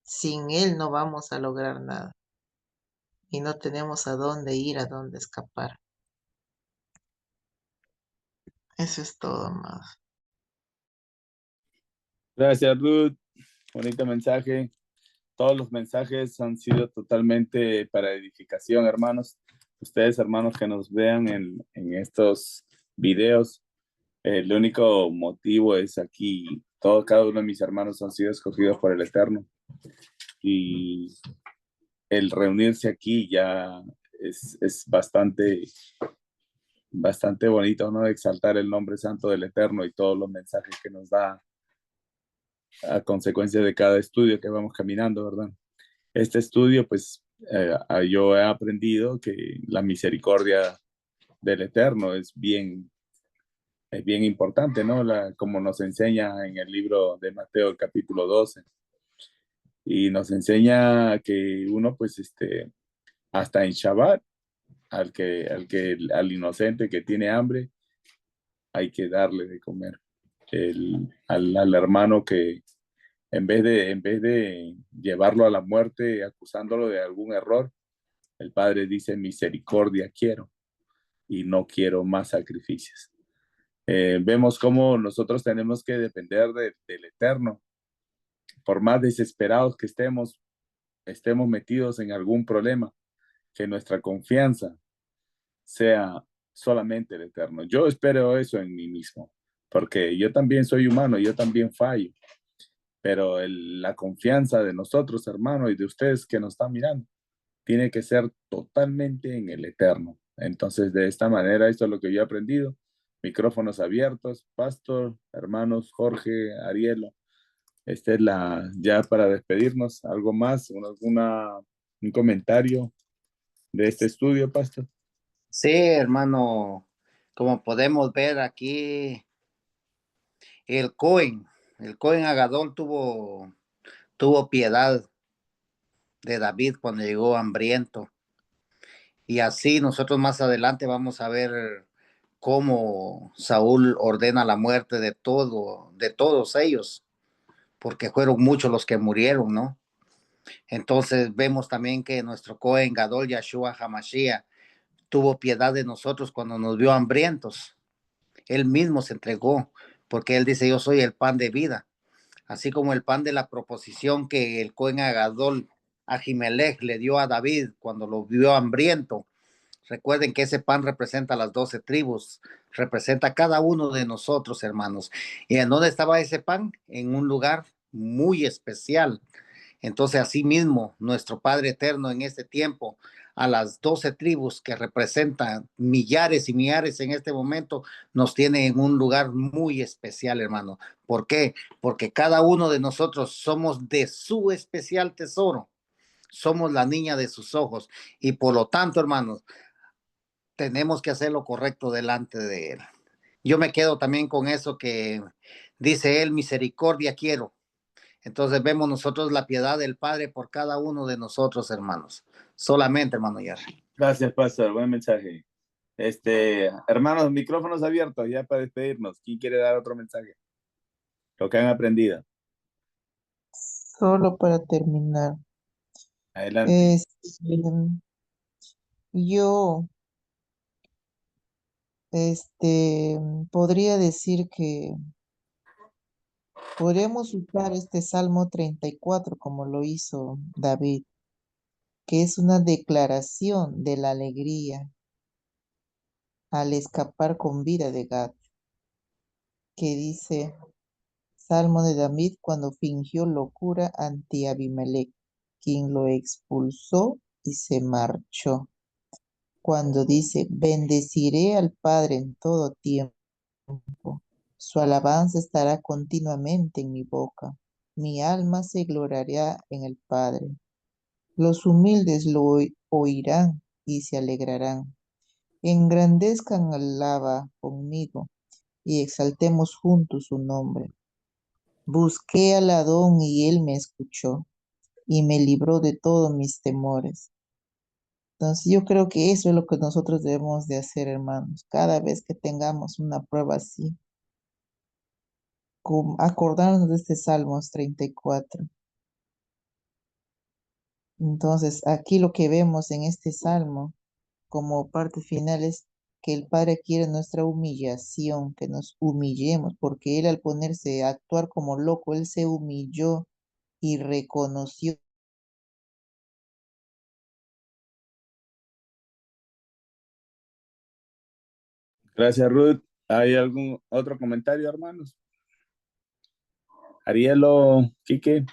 Sin Él no vamos a lograr nada y no tenemos a dónde ir, a dónde escapar. Eso es todo, más. Gracias, Ruth. Bonito mensaje. Todos los mensajes han sido totalmente para edificación, hermanos. Ustedes, hermanos, que nos vean en estos videos, el único motivo es aquí, cada uno de mis hermanos han sido escogidos por el Eterno. Y el reunirse aquí ya es bastante bonito, ¿no? Exaltar el nombre santo del Eterno y todos los mensajes que nos da a consecuencia de cada estudio que vamos caminando, ¿verdad? Este estudio, pues yo he aprendido que la misericordia del Eterno es bien importante, ¿no? Como nos enseña en el libro de Mateo, el capítulo 12. Y nos enseña que uno, pues, hasta en Shabbat, al inocente que tiene hambre, hay que darle de comer. Al hermano que en vez de llevarlo a la muerte acusándolo de algún error, el Padre dice, misericordia quiero y no quiero más sacrificios. Vemos cómo nosotros tenemos que depender del Eterno. Por más desesperados que estemos metidos en algún problema, que nuestra confianza sea solamente el Eterno. Yo espero eso en mí mismo, porque yo también soy humano, yo también fallo, pero la confianza de nosotros, hermanos, y de ustedes que nos están mirando, tiene que ser totalmente en el Eterno. Entonces, de esta manera, esto es lo que yo he aprendido. Micrófonos abiertos, Pastor, hermanos, Jorge, Arielo. Esta es ya para despedirnos, algo más, un comentario de este estudio, Pastor. Sí, hermano, como podemos ver aquí, el Cohen Agadol tuvo piedad de David cuando llegó hambriento. Y así nosotros más adelante vamos a ver cómo Saúl ordena la muerte de todos ellos, porque fueron muchos los que murieron, ¿no? Entonces vemos también que nuestro Cohen Gadol Yahshua Hamashiach tuvo piedad de nosotros cuando nos vio hambrientos. Él mismo se entregó, porque él dice, yo soy el pan de vida. Así como el pan de la proposición que el Cohen Agadol Ahimelech le dio a David cuando lo vio hambriento. Recuerden que ese pan representa a las 12 tribus, representa a cada uno de nosotros, hermanos. ¿Y en dónde estaba ese pan? En un lugar muy especial. Entonces, asimismo, nuestro Padre Eterno en este tiempo, a las 12 tribus que representan millares y millares en este momento, nos tiene en un lugar muy especial, hermano. ¿Por qué? Porque cada uno de nosotros somos de su especial tesoro. Somos la niña de sus ojos. Y por lo tanto, hermanos, tenemos que hacer lo correcto delante de Él. Yo me quedo también con eso que dice Él, misericordia quiero. Entonces vemos nosotros la piedad del Padre por cada uno de nosotros, hermanos. Solamente, hermano Jerry. Gracias, Pastor. Buen mensaje. Hermanos, micrófonos abiertos ya para despedirnos. ¿Quién quiere dar otro mensaje? Lo que han aprendido. Solo para terminar, Adelante. yo podría decir que podemos usar este Salmo 34 como lo hizo David, que es una declaración de la alegría al escapar con vida de Gad, que dice, Salmo de David cuando fingió locura ante Abimelech, quien lo expulsó y se marchó. Cuando dice, bendeciré al Padre en todo tiempo, su alabanza estará continuamente en mi boca. Mi alma se gloriará en el Padre. Los humildes lo oirán y se alegrarán. Engrandezcan al Abba conmigo y exaltemos juntos su nombre. Busqué al Adón y él me escuchó y me libró de todos mis temores. Entonces yo creo que eso es lo que nosotros debemos de hacer, hermanos. Cada vez que tengamos una prueba así, acordarnos de este Salmos 34. Entonces aquí lo que vemos en este Salmo como parte final es que el Padre quiere nuestra humillación, que nos humillemos, porque Él al ponerse a actuar como loco, Él se humilló y reconoció. Gracias, Ruth. ¿Hay algún otro comentario, hermanos? Arielo, Quique.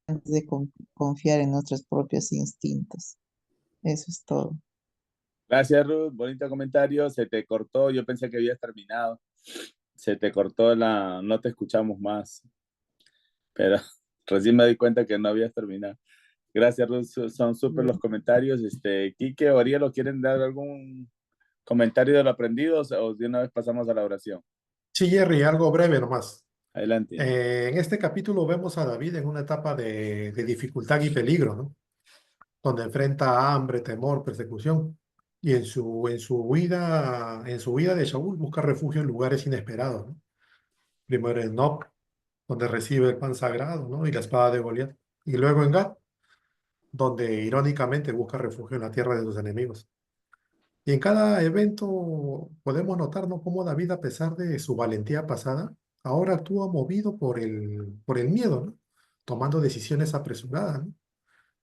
Antes de confiar en nuestros propios instintos. Eso es todo. Gracias, Ruth. Bonito comentario. Se te cortó. Yo pensé que habías terminado. Se te cortó no te escuchamos más. Pero recién me di cuenta que no habías terminado. Gracias, Ruth. Son súper los comentarios. Quique o Arielo, ¿quieren dar algún comentario de lo aprendido o de una vez pasamos a la oración? Sí, Jerry, algo breve nomás. Adelante. En este capítulo vemos a David en una etapa de dificultad y peligro, ¿no? Donde enfrenta hambre, temor, persecución. Y en su huida de Saúl busca refugio en lugares inesperados, ¿no? Primero en Nob, donde recibe el pan sagrado, ¿no? Y la espada de Goliat. Y luego en Gad, donde irónicamente busca refugio en la tierra de sus enemigos. Y en cada evento podemos notar, ¿no?, cómo David, a pesar de su valentía pasada, ahora actúa movido por el miedo, ¿no? Tomando decisiones apresuradas, ¿no?,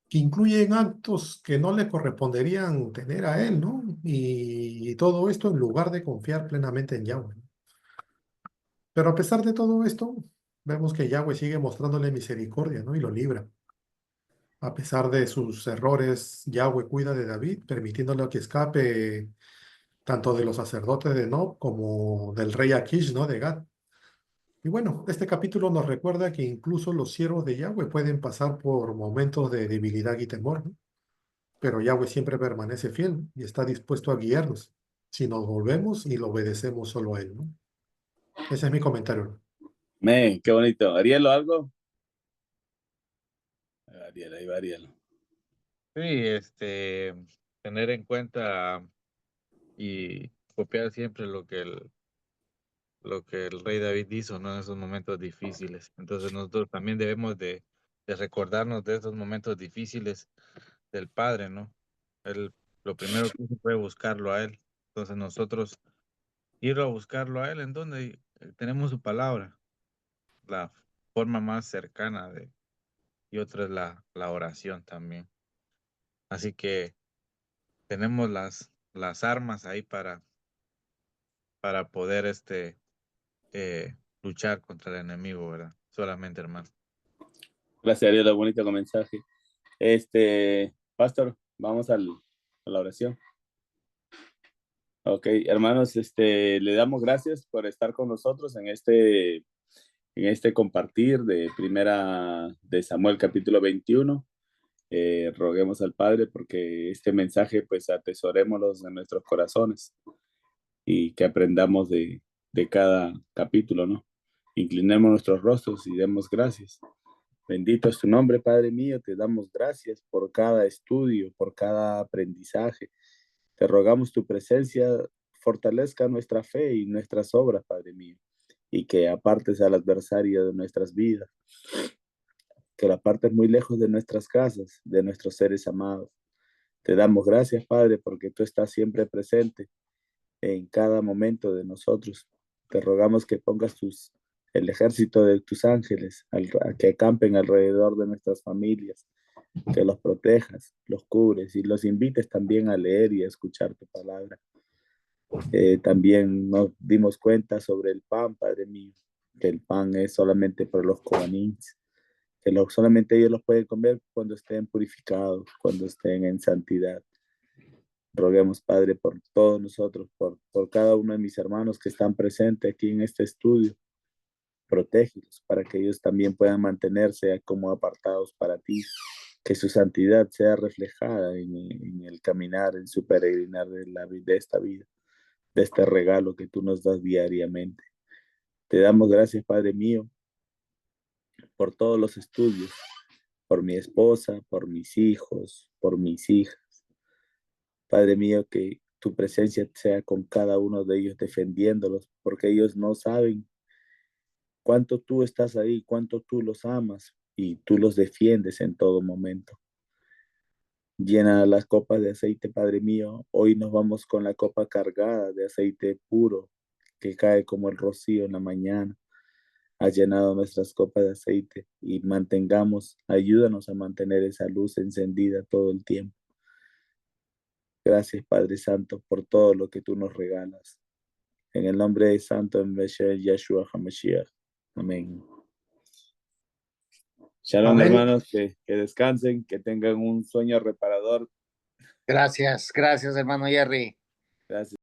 que incluyen actos que no le corresponderían tener a él, ¿no? Y todo esto en lugar de confiar plenamente en Yahweh. Pero a pesar de todo esto, vemos que Yahweh sigue mostrándole misericordia, ¿no? Y lo libra. A pesar de sus errores, Yahweh cuida de David, permitiéndole que escape tanto de los sacerdotes de Nob como del rey Akish, ¿no?, de Gad. Y bueno, este capítulo nos recuerda que incluso los siervos de Yahweh pueden pasar por momentos de debilidad y temor, ¿no? Pero Yahweh siempre permanece fiel y está dispuesto a guiarnos si nos volvemos y lo obedecemos solo a Él, ¿no? Ese es mi comentario. Qué bonito. Arielo, ¿algo? Ariel, ahí va Ariel. Sí, tener en cuenta y copiar siempre lo que el rey David hizo, ¿no? En esos momentos difíciles. Entonces nosotros también debemos de recordarnos de esos momentos difíciles del Padre, ¿no? Él, lo primero que hizo fue buscarlo a Él. Entonces nosotros ir a buscarlo a Él, en donde tenemos su palabra, la forma más cercana y otra es la oración también. Así que tenemos las armas ahí para poder luchar contra el enemigo, ¿verdad? Solamente, hermano. Gracias, Ariel, bonito mensaje. Pastor, vamos a la oración. Ok, hermanos, le damos gracias por estar con nosotros en este compartir de primera de Samuel capítulo 21. Roguemos al Padre porque este mensaje pues atesorémoslos en nuestros corazones y que aprendamos de cada capítulo, ¿no? Inclinemos nuestros rostros y demos gracias. Bendito es tu nombre, Padre mío. Te damos gracias por cada estudio, por cada aprendizaje. Te rogamos tu presencia fortalezca nuestra fe y nuestras obras, Padre mío, y que apartes al adversario de nuestras vidas, que la apartes muy lejos de nuestras casas, de nuestros seres amados. Te damos gracias, Padre, porque tú estás siempre presente en cada momento de nosotros. Te rogamos que pongas el ejército de tus ángeles a que acampen alrededor de nuestras familias, que los protejas, los cubres y los invites también a leer y a escuchar tu palabra. También nos dimos cuenta sobre el pan, Padre mío, que el pan es solamente para los coanins, que solamente ellos los pueden comer cuando estén purificados, cuando estén en santidad. Roguemos, Padre, por todos nosotros, por cada uno de mis hermanos que están presentes aquí en este estudio. Protégelos para que ellos también puedan mantenerse como apartados para ti, que su santidad sea reflejada en el caminar, en su peregrinar de esta vida, de este regalo que tú nos das diariamente. Te damos gracias, Padre mío, por todos los estudios, por mi esposa, por mis hijos, por mis hijas. Padre mío, que tu presencia sea con cada uno de ellos defendiéndolos, porque ellos no saben cuánto tú estás ahí, cuánto tú los amas y tú los defiendes en todo momento. Llena las copas de aceite, Padre mío. Hoy nos vamos con la copa cargada de aceite puro que cae como el rocío en la mañana. Has llenado nuestras copas de aceite y ayúdanos a mantener esa luz encendida todo el tiempo. Gracias, Padre Santo, por todo lo que tú nos regalas. En el nombre de Santo Yeshua HaMashiach. Amén. Shalom, Amén. hermanos, que descansen, que tengan un sueño reparador. Gracias, hermano Jerry. Gracias.